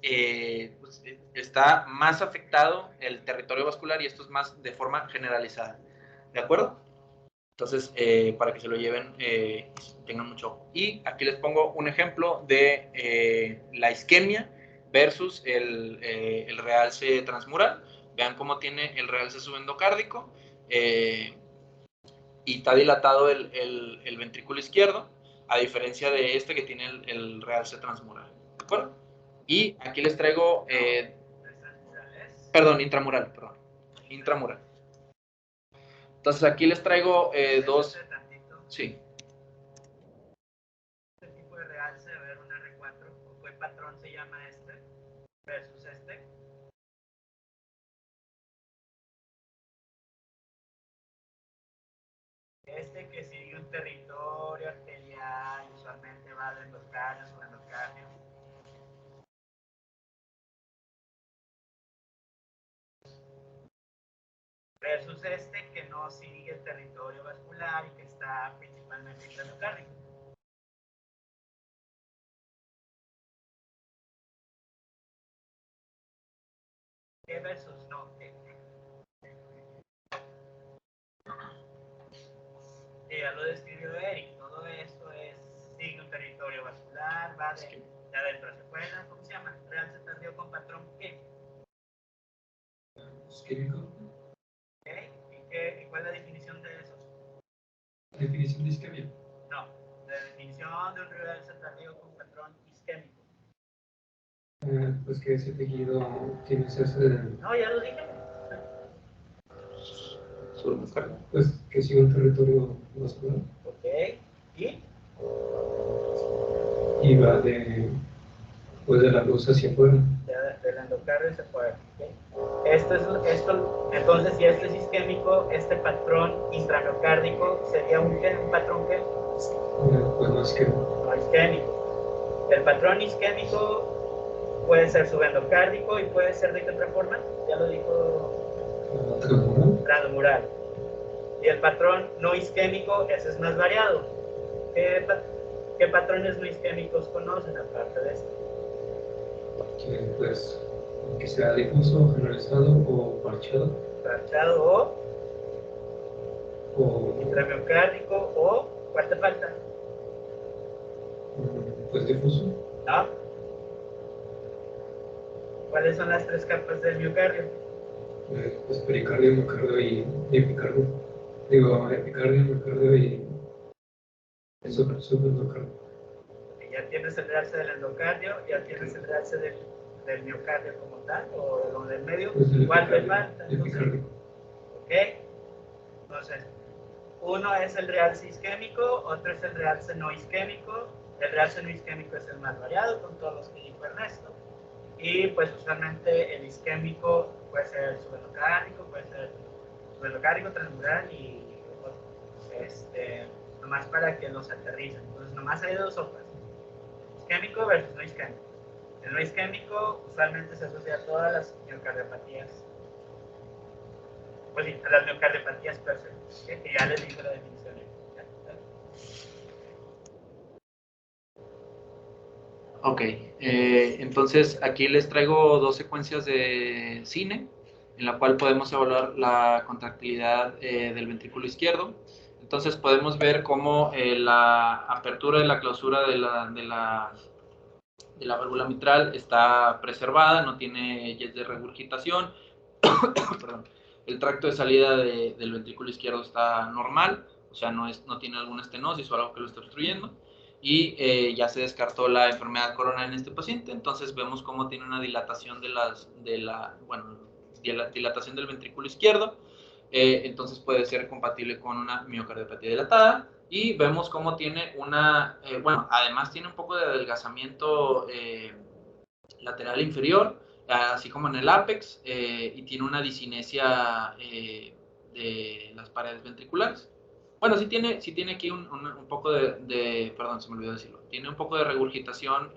S1: pues, está más afectado el territorio vascular y esto es más de forma generalizada, ¿de acuerdo? Entonces, para que se lo lleven, tengan mucho ojo. Y aquí les pongo un ejemplo de la isquemia versus el realce transmural. Vean cómo tiene el realce subendocárdico y está dilatado el ventrículo izquierdo, a diferencia de este que tiene el realce transmural. ¿De acuerdo? Y aquí les traigo... perdón, intramural, perdón. Intramural. Entonces aquí les traigo dos... Sí.
S2: Este tipo de realce, a ver, un R4, o qué patrón se llama este versus este. Este que sigue un territorio arterial, usualmente va de endocardio o endocardio. Versus este que no sigue el territorio vascular y que está principalmente en el endocardio. ¿Qué versus no? Ya lo describió Eric, todo esto sigue un territorio vascular, va de adentro hacia afuera. ¿Cómo se llama? Realce tardío con patrón ¿qué?
S3: Isquémico.
S2: ¿Okay? ¿Y cuál es la definición de esos?
S3: ¿La definición de isquemia?
S2: No, la definición de un realce tardío con patrón isquémico.
S3: Pues que ese tejido tiene cese de...
S2: No, ya lo dije.
S3: Pues que sigue un territorio vascular.
S2: Ok, ¿y?
S3: Y va de, pues de la luz hacia afuera.
S2: Del endocardio hacia afuera. ¿Okay? Entonces, si este es isquémico, este patrón intramiocárdico sería un patrón ¿qué?
S3: Pues no isquémico.
S2: No isquémico. El patrón isquémico puede ser subendocárdico y puede ser de qué otra forma, ya lo dijo.
S3: Transmural.
S2: Transmural. Y el patrón no isquémico, ese es más variado. ¿Qué patrones no isquémicos conocen aparte de este?
S3: Que pues que sea difuso, generalizado o parchado.
S2: Parchado
S3: O
S2: intramiocárdico o ¿cuál te falta?
S3: Pues difuso.
S2: ¿No? ¿Cuáles son las tres capas del miocardio?
S3: Pues pericardio, miocardio y epicardio. Digo, epicardio, miocardio y subendocardio.
S2: Ya tienes el realce del endocardio, ya tienes el realce del miocardio como tal, o del medio.
S3: Pues
S2: ¿Cuál te falta?
S3: Epicardio.
S2: ¿Ok? Entonces, uno es el realce isquémico, otro es el realce no isquémico. El realce no isquémico es el más variado, con todos los que dijo Ernesto. Y pues usualmente el isquémico puede ser subendocárdico, puede ser subendocárdico, transmural y nomás para que los aterricen. Entonces, nomás hay dos sopas: isquémico versus no isquémico. El no isquémico usualmente se asocia a todas las miocardiopatías. Pues sí, a las miocardiopatías per se, que ya les dije la definición.
S1: Ok, entonces aquí les traigo dos secuencias de cine en la cual podemos evaluar la contractilidad del ventrículo izquierdo. Entonces podemos ver cómo la apertura y la clausura de la válvula mitral está preservada, no tiene jets de regurgitación. Perdón. El tracto de salida del ventrículo izquierdo está normal, o sea, no tiene alguna estenosis o algo que lo esté obstruyendo. Y ya se descartó la enfermedad coronaria en este paciente, entonces vemos cómo tiene una dilatación dilatación del ventrículo izquierdo, entonces puede ser compatible con una miocardiopatía dilatada. Y vemos cómo tiene además tiene un poco de adelgazamiento lateral inferior, así como en el ápex, y tiene una disinesia de las paredes ventriculares. Bueno, sí tiene aquí un poco perdón, se me olvidó decirlo, tiene un poco de regurgitación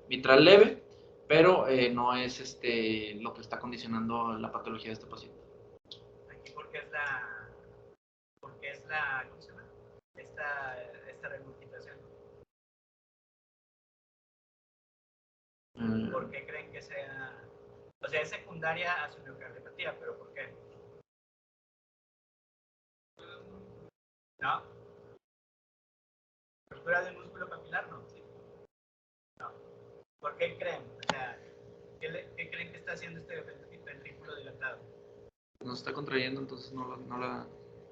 S1: mitral leve, pero no es lo que está condicionando la patología de este paciente.
S2: Aquí porque es la, ¿cómo se llama? Esta regurgitación. ¿Por qué creen que sea? O sea, es secundaria a su miocardiopatía, pero ¿por qué? ¿No? ¿Ruptura del músculo papilar? No. ¿Sí? No. ¿Por qué creen? O sea, ¿qué creen que está haciendo este ventrículo dilatado?
S1: No se está contrayendo, entonces no la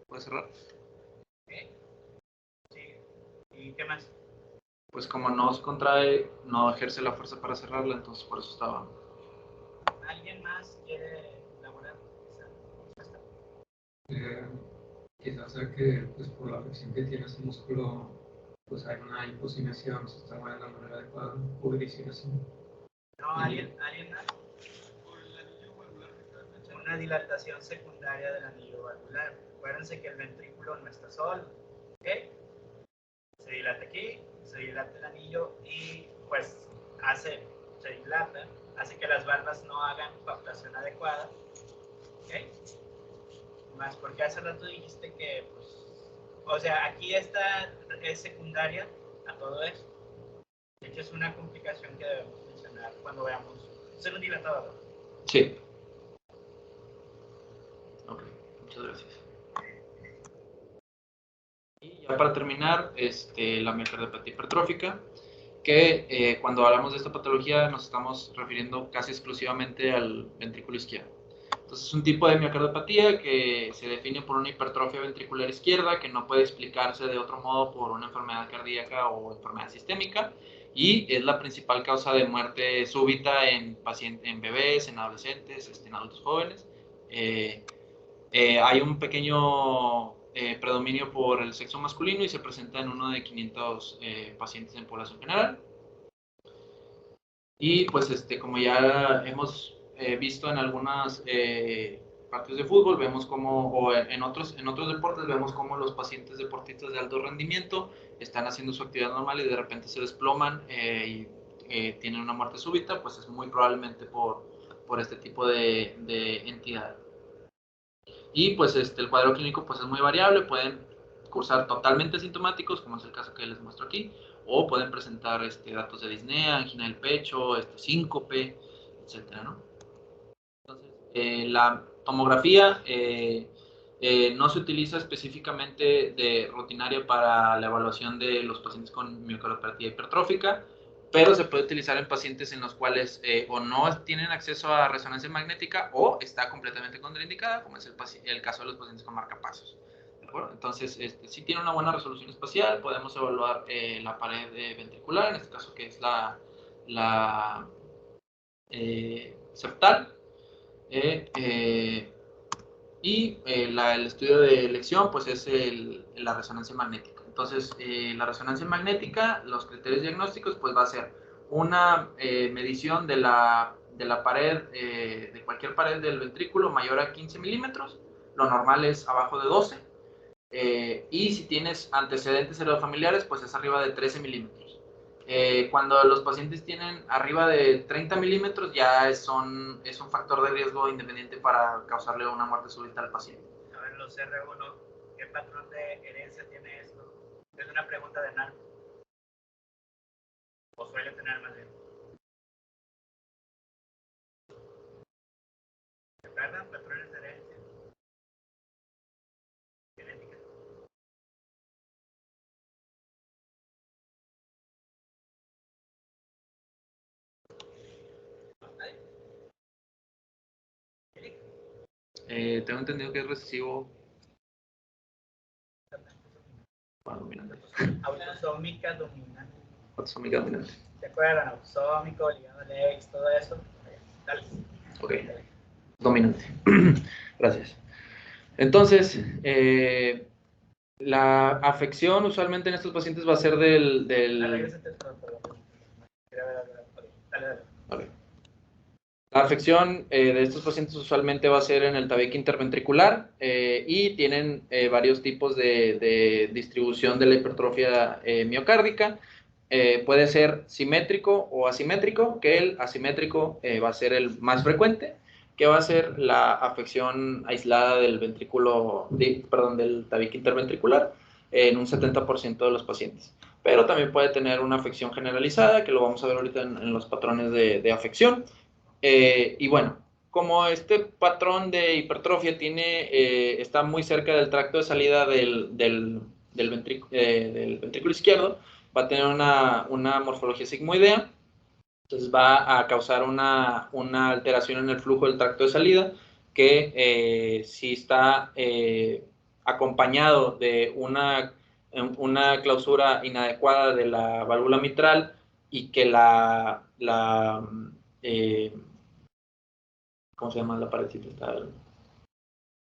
S1: puede cerrar.
S2: ¿Qué? Sí. ¿Y qué más?
S1: Pues como no se contrae, no ejerce la fuerza para cerrarla, entonces por eso estaba.
S2: ¿Alguien más quiere elaborar esa respuesta?
S3: Quizás sea que pues, por la afección que tiene ese músculo, pues hay una hipocinesia, no se está moviendo de la manera adecuada, ubiquicinesia.
S2: No, ¿alguien más? Una dilatación secundaria del anillo valvular. Acuérdense que el ventrículo no está solo. ¿Ok? Se dilata aquí, se dilata el anillo y pues se dilata, hace que las valvas no hagan coaptación adecuada. ¿Ok? Más porque hace rato dijiste que, pues, o sea, aquí esta es secundaria a todo esto. De hecho, es una complicación que debemos mencionar cuando veamos ser un dilatador.
S1: Sí. Ok, muchas gracias. Y ya para terminar, la miocardiopatía hipertrófica, que cuando hablamos de esta patología nos estamos refiriendo casi exclusivamente al ventrículo izquierdo. Entonces es un tipo de miocardiopatía que se define por una hipertrofia ventricular izquierda que no puede explicarse de otro modo por una enfermedad cardíaca o enfermedad sistémica y es la principal causa de muerte súbita en bebés, en adolescentes, en adultos jóvenes. Hay un pequeño predominio por el sexo masculino y se presenta en uno de 500 pacientes en población general. Y pues como ya hemos visto en algunas partidos de fútbol, vemos como, o en otros deportes, vemos como los pacientes deportistas de alto rendimiento están haciendo su actividad normal y de repente se desploman y tienen una muerte súbita, pues es muy probablemente por este tipo de entidad. Y pues el cuadro clínico pues es muy variable, pueden cursar totalmente asintomáticos, como es el caso que les muestro aquí, o pueden presentar datos de disnea, angina del pecho, síncope, etcétera, ¿no? Entonces, la tomografía no se utiliza específicamente de rutinaria para la evaluación de los pacientes con miocardiopatía hipertrófica, pero se puede utilizar en pacientes en los cuales o no tienen acceso a resonancia magnética o está completamente contraindicada, como es el caso de los pacientes con marcapasos. ¿De acuerdo? Entonces, si tiene una buena resolución espacial, podemos evaluar la pared ventricular, en este caso que es la septal, y el estudio de elección pues es la resonancia magnética. Entonces, la resonancia magnética, los criterios diagnósticos pues va a ser una medición de la pared, de cualquier pared del ventrículo mayor a 15 milímetros, lo normal es abajo de 12, y si tienes antecedentes heredofamiliares pues es arriba de 13 milímetros. Cuando los pacientes tienen arriba de 30 milímetros ya es un factor de riesgo independiente para causarle una muerte súbita al paciente.
S2: A ver, los R1, ¿qué patrón de herencia tiene esto? Es una pregunta de narco. ¿O suele tener más bien? ¿Se acuerdan? Patrones de herencia. Genética.
S1: Tengo entendido que es recesivo dominante.
S2: Autosómica dominante.
S1: Autosómica dominante.
S2: ¿Se acuerdan? Autosómico, ligado al X, todo eso. Dale.
S1: Ok. Dominante. Gracias. Entonces, la afección usualmente en estos pacientes va a ser del... Okay. La afección de estos pacientes usualmente va a ser en el tabique interventricular y tienen varios tipos de distribución de la hipertrofia miocárdica. Puede ser simétrico o asimétrico, que el asimétrico va a ser el más frecuente. que va a ser la afección aislada del ventrículo, del tabique interventricular en un 70% de los pacientes. Pero también puede tener una afección generalizada, que lo vamos a ver ahorita en los patrones de afección. Y bueno, como este patrón de hipertrofia está muy cerca del tracto de salida del ventrículo izquierdo, va a tener una morfología sigmoidea. Entonces va a causar una alteración en el flujo del tracto de salida que si está acompañado de una clausura inadecuada de la válvula mitral y que ¿cómo se llama la paredcita?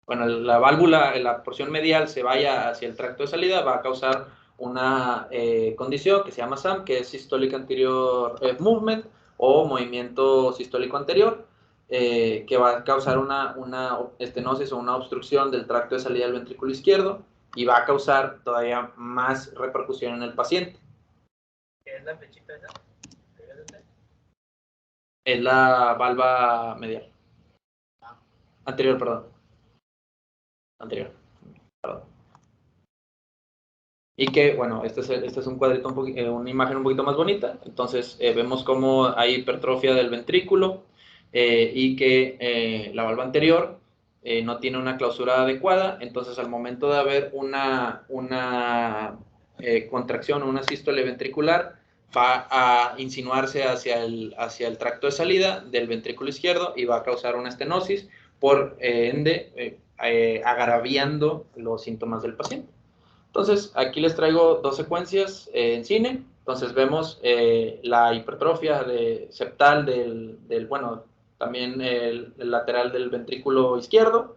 S1: Bueno, la válvula, la porción medial se vaya hacia el tracto de salida, va a causar una condición que se llama SAM, que es Systolic Anterior Movement o movimiento sistólico anterior, que va a causar una estenosis o una obstrucción del tracto de salida del ventrículo izquierdo y va a causar todavía más repercusión en el paciente.
S2: ¿Qué es la flechita esa?
S1: Es la valva medial. Anterior, perdón. Anterior. Perdón. Y que, bueno, este es un cuadrito, una imagen un poquito más bonita. Entonces, vemos cómo hay hipertrofia del ventrículo y que la valva anterior no tiene una clausura adecuada. Entonces, al momento de haber una contracción o una sístole ventricular, va a insinuarse hacia el tracto de salida del ventrículo izquierdo y va a causar una estenosis, por ende, agraviando los síntomas del paciente. Entonces, aquí les traigo dos secuencias en cine. Entonces, vemos la hipertrofia septal bueno, también el lateral del ventrículo izquierdo.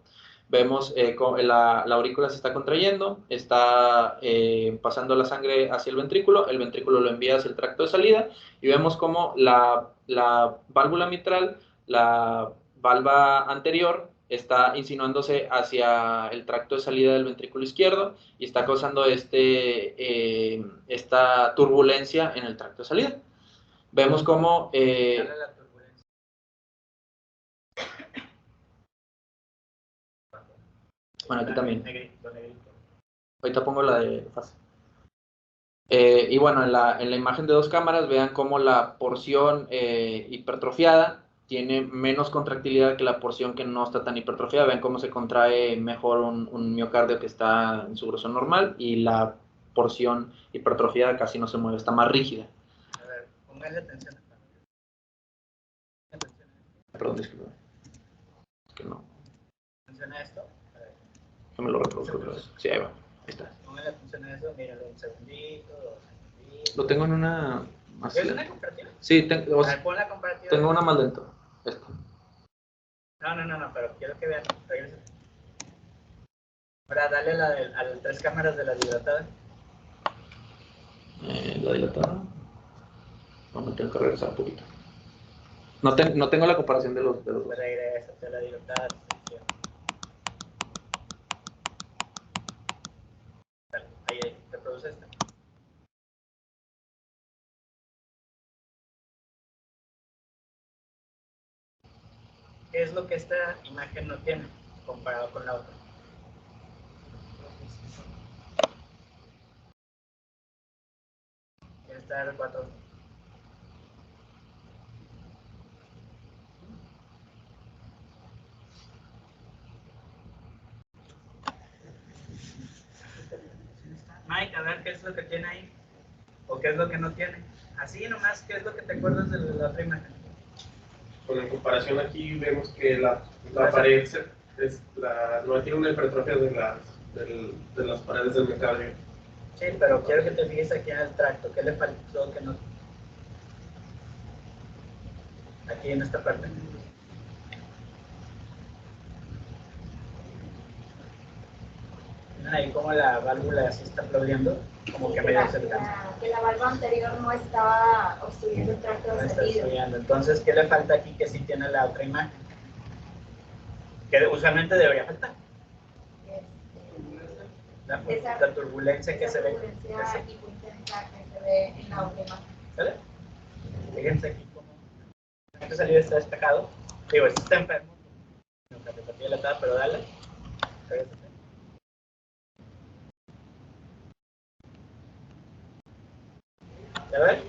S1: Vemos cómo la aurícula se está contrayendo, está pasando la sangre hacia el ventrículo lo envía hacia el tracto de salida, y vemos cómo la válvula mitral, la valva anterior, está insinuándose hacia el tracto de salida del ventrículo izquierdo y está causando esta turbulencia en el tracto de salida. Vemos cómo...
S2: la turbulencia.
S1: Bueno, aquí también.
S2: Negrito.
S1: Ahorita pongo la de fase. Y bueno, en la imagen de dos cámaras, vean cómo la porción hipertrofiada tiene menos contractilidad que la porción que no está tan hipertrofiada. Vean cómo se contrae mejor un miocardio que está en su grosor normal, y la porción hipertrofiada casi no se mueve, está más rígida.
S2: A ver, póngale atención.
S1: Perdón, disculpe. Es que no.
S2: Atención a esto. A ver.
S1: Yo me lo reproduzco otra vez. Sí, ahí va. Ahí está.
S2: Póngale atención a eso, míralo un segundito, 2 segunditos.
S1: Lo tengo en una...
S2: ¿Es una comparativa?
S1: Sí,
S2: A ver, pon la comparativa.
S1: tengo una más lento. Esto.
S2: No, pero quiero que vean. Regresa. Ahora dale a las 3 cámaras de la dilatada.
S1: La dilatada. Vamos a tener que regresar un poquito. No tengo la comparación de los dos.
S2: Regresa a la dilatada. Ahí, reproduce esta. ¿Qué es lo que esta imagen no tiene comparado con la otra? Esta R4. Mike, a ver qué es lo que tiene ahí o qué es lo que no tiene. Así nomás, ¿qué es lo que te acuerdas de la otra imagen?
S4: Con la comparación aquí vemos que la pared no tiene una hipertrofia de las paredes del miocardio.
S2: Sí, pero quiero que te fijes aquí en el tracto. ¿Qué le faltó que no? Aquí en esta parte. ¿Miren ahí cómo la válvula se está aplaudiendo? Como que medio se alcanza.
S5: Que la valva anterior no estaba obstruyendo el tracto de salida.
S2: Entonces, ¿qué le falta aquí que sí tiene la otra imagen? Que usualmente debería faltar. La turbulencia que se ve.
S5: Esa hipointensa que se ve en la otra imagen.
S2: ¿Sale? Fíjense aquí cómo el tracto de salida está despejado. Digo, este está enfermo. Miocardiopatia dilatada, pero dale. ¿Ya ven?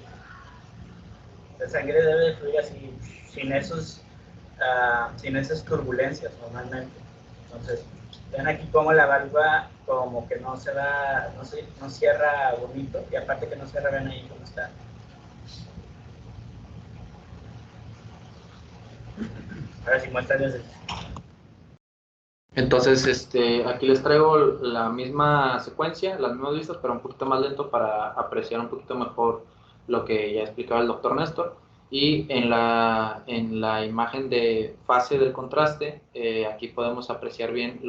S2: La sangre debe de fluir así, sin esas turbulencias normalmente. Entonces, ven aquí como la válvula como que no se va, no cierra bonito, y aparte que no cierra, ven ahí cómo está. Ahora sí muestra desde.
S1: Entonces, aquí les traigo la misma secuencia, las mismas vistas, pero un poquito más lento para apreciar un poquito mejor lo que ya explicaba el doctor Néstor. Y en la imagen de fase del contraste, aquí podemos apreciar bien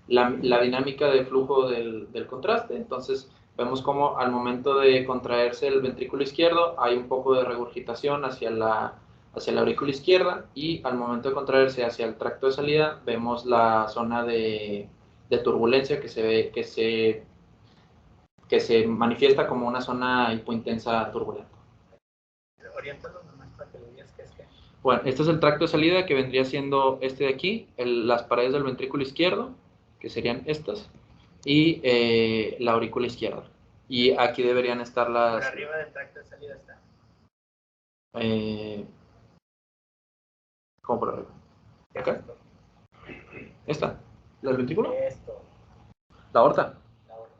S1: la dinámica de flujo del contraste. Entonces, vemos como al momento de contraerse el ventrículo izquierdo hay un poco de regurgitación hacia la aurícula izquierda, y al momento de contraerse hacia el tracto de salida vemos la zona de turbulencia que se manifiesta como una zona hipointensa turbulenta.
S2: Oriéntalo nomás para que lo veas que es que.
S1: Bueno, este es el tracto de salida, que vendría siendo este de aquí, las paredes del ventrículo izquierdo, que serían estas, y la aurícula izquierda. Y aquí deberían estar las...
S2: Por arriba del tracto de salida está.
S1: ¿Cómo por arriba? ¿Acá? ¿Esta? ¿La del ventrículo?
S2: Esto.
S1: ¿La aorta?
S2: La aorta.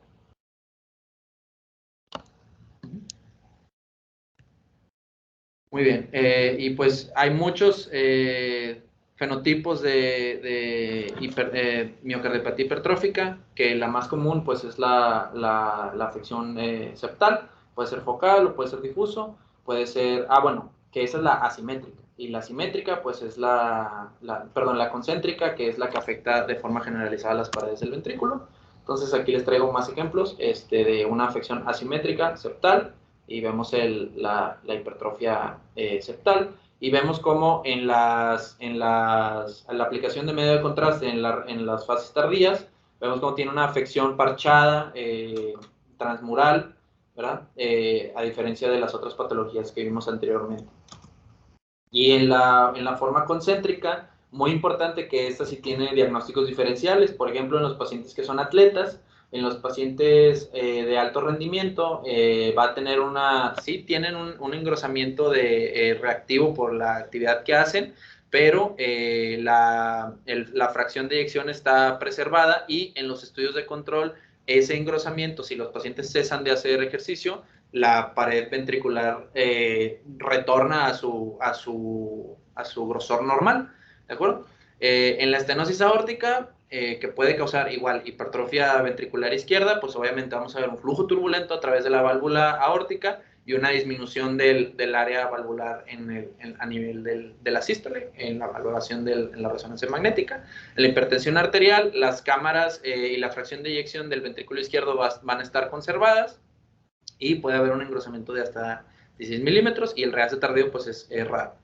S1: Muy bien, y pues hay muchos fenotipos de miocardiopatía hipertrófica, que la más común pues es la afección septal, puede ser focal o puede ser difuso, puede ser, que esa es la asimétrica, y la simétrica pues es la concéntrica, que es la que afecta de forma generalizada las paredes del ventrículo. Entonces aquí les traigo más ejemplos de una afección asimétrica septal, y vemos la hipertrofia septal, y vemos cómo en la aplicación de medio de contraste en las fases tardías, vemos cómo tiene una afección parchada, transmural, ¿verdad? A diferencia de las otras patologías que vimos anteriormente. Y en la forma concéntrica, muy importante que esta sí tiene diagnósticos diferenciales, por ejemplo, en los pacientes que son atletas, en los pacientes de alto rendimiento, va a tener sí tienen un engrosamiento reactivo por la actividad que hacen, pero la fracción de eyección está preservada, y en los estudios de control, ese engrosamiento, si los pacientes cesan de hacer ejercicio, la pared ventricular retorna a su grosor normal, ¿de acuerdo? En la estenosis aórtica, que puede causar igual hipertrofia ventricular izquierda, pues obviamente vamos a ver un flujo turbulento a través de la válvula aórtica y una disminución del área valvular a nivel de la sístole, en la valoración en la resonancia magnética. En la hipertensión arterial, las cámaras y la fracción de eyección del ventrículo izquierdo van a estar conservadas, y puede haber un engrosamiento de hasta 16 milímetros, y el realce tardío pues es raro.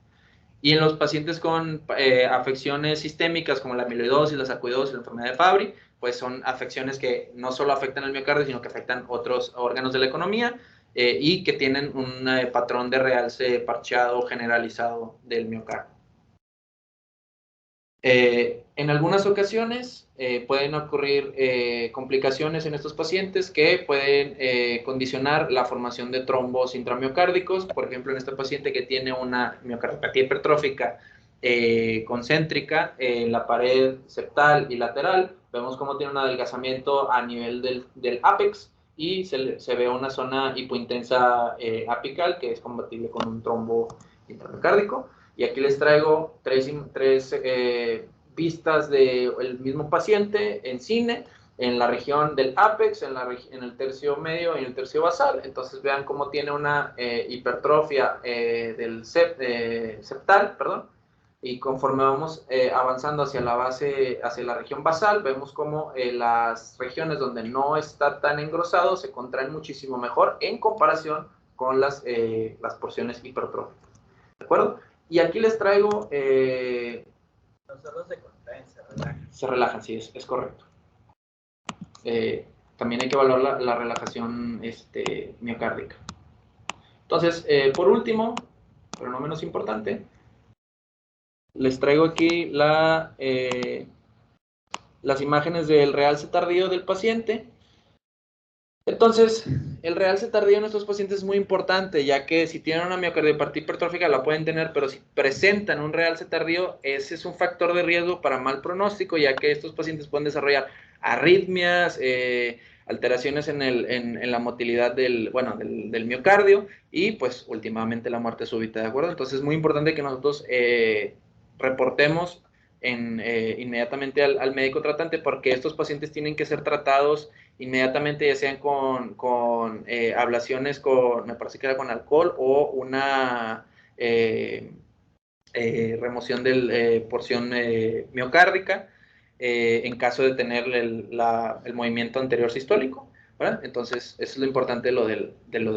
S1: Y en los pacientes con afecciones sistémicas como la amiloidosis, la sarcoidosis, la enfermedad de Fabry, pues son afecciones que no solo afectan al miocardio, sino que afectan otros órganos de la economía, y que tienen un patrón de realce parcheado generalizado del miocardio. En algunas ocasiones pueden ocurrir complicaciones en estos pacientes que pueden condicionar la formación de trombos intramiocárdicos. Por ejemplo, en este paciente que tiene una miocardiopatía hipertrófica concéntrica en la pared septal y lateral, vemos cómo tiene un adelgazamiento a nivel del ápex, y se ve una zona hipointensa apical, que es compatible con un trombo intramiocárdico. Y aquí les traigo tres vistas del mismo paciente en cine, en la región del ápex, en el tercio medio y en el tercio basal. Entonces vean cómo tiene una hipertrofia del septal, perdón, y conforme vamos avanzando hacia la base, hacia la región basal, vemos cómo las regiones donde no está tan engrosado se contraen muchísimo mejor en comparación con las porciones hipertróficas. ¿De acuerdo? Y aquí les traigo...
S2: Los solos se contraen, se relajan.
S1: Se relajan, sí, es correcto. También hay que evaluar la relajación miocárdica. Entonces, por último, pero no menos importante, les traigo aquí las imágenes del realce tardío del paciente. Entonces, el realce tardío en estos pacientes es muy importante, ya que si tienen una miocardiopatía hipertrófica la pueden tener, pero si presentan un realce tardío, ese es un factor de riesgo para mal pronóstico, ya que estos pacientes pueden desarrollar arritmias, alteraciones en la motilidad del miocardio y pues últimamente la muerte súbita, ¿de acuerdo? Entonces es muy importante que nosotros reportemos inmediatamente al médico tratante, porque estos pacientes tienen que ser tratados inmediatamente, ya sean con ablaciones, me parece que era con alcohol, o una remoción de porción miocárdica, en caso de tener el movimiento anterior sistólico, ¿verdad? Entonces, eso es lo importante de lo del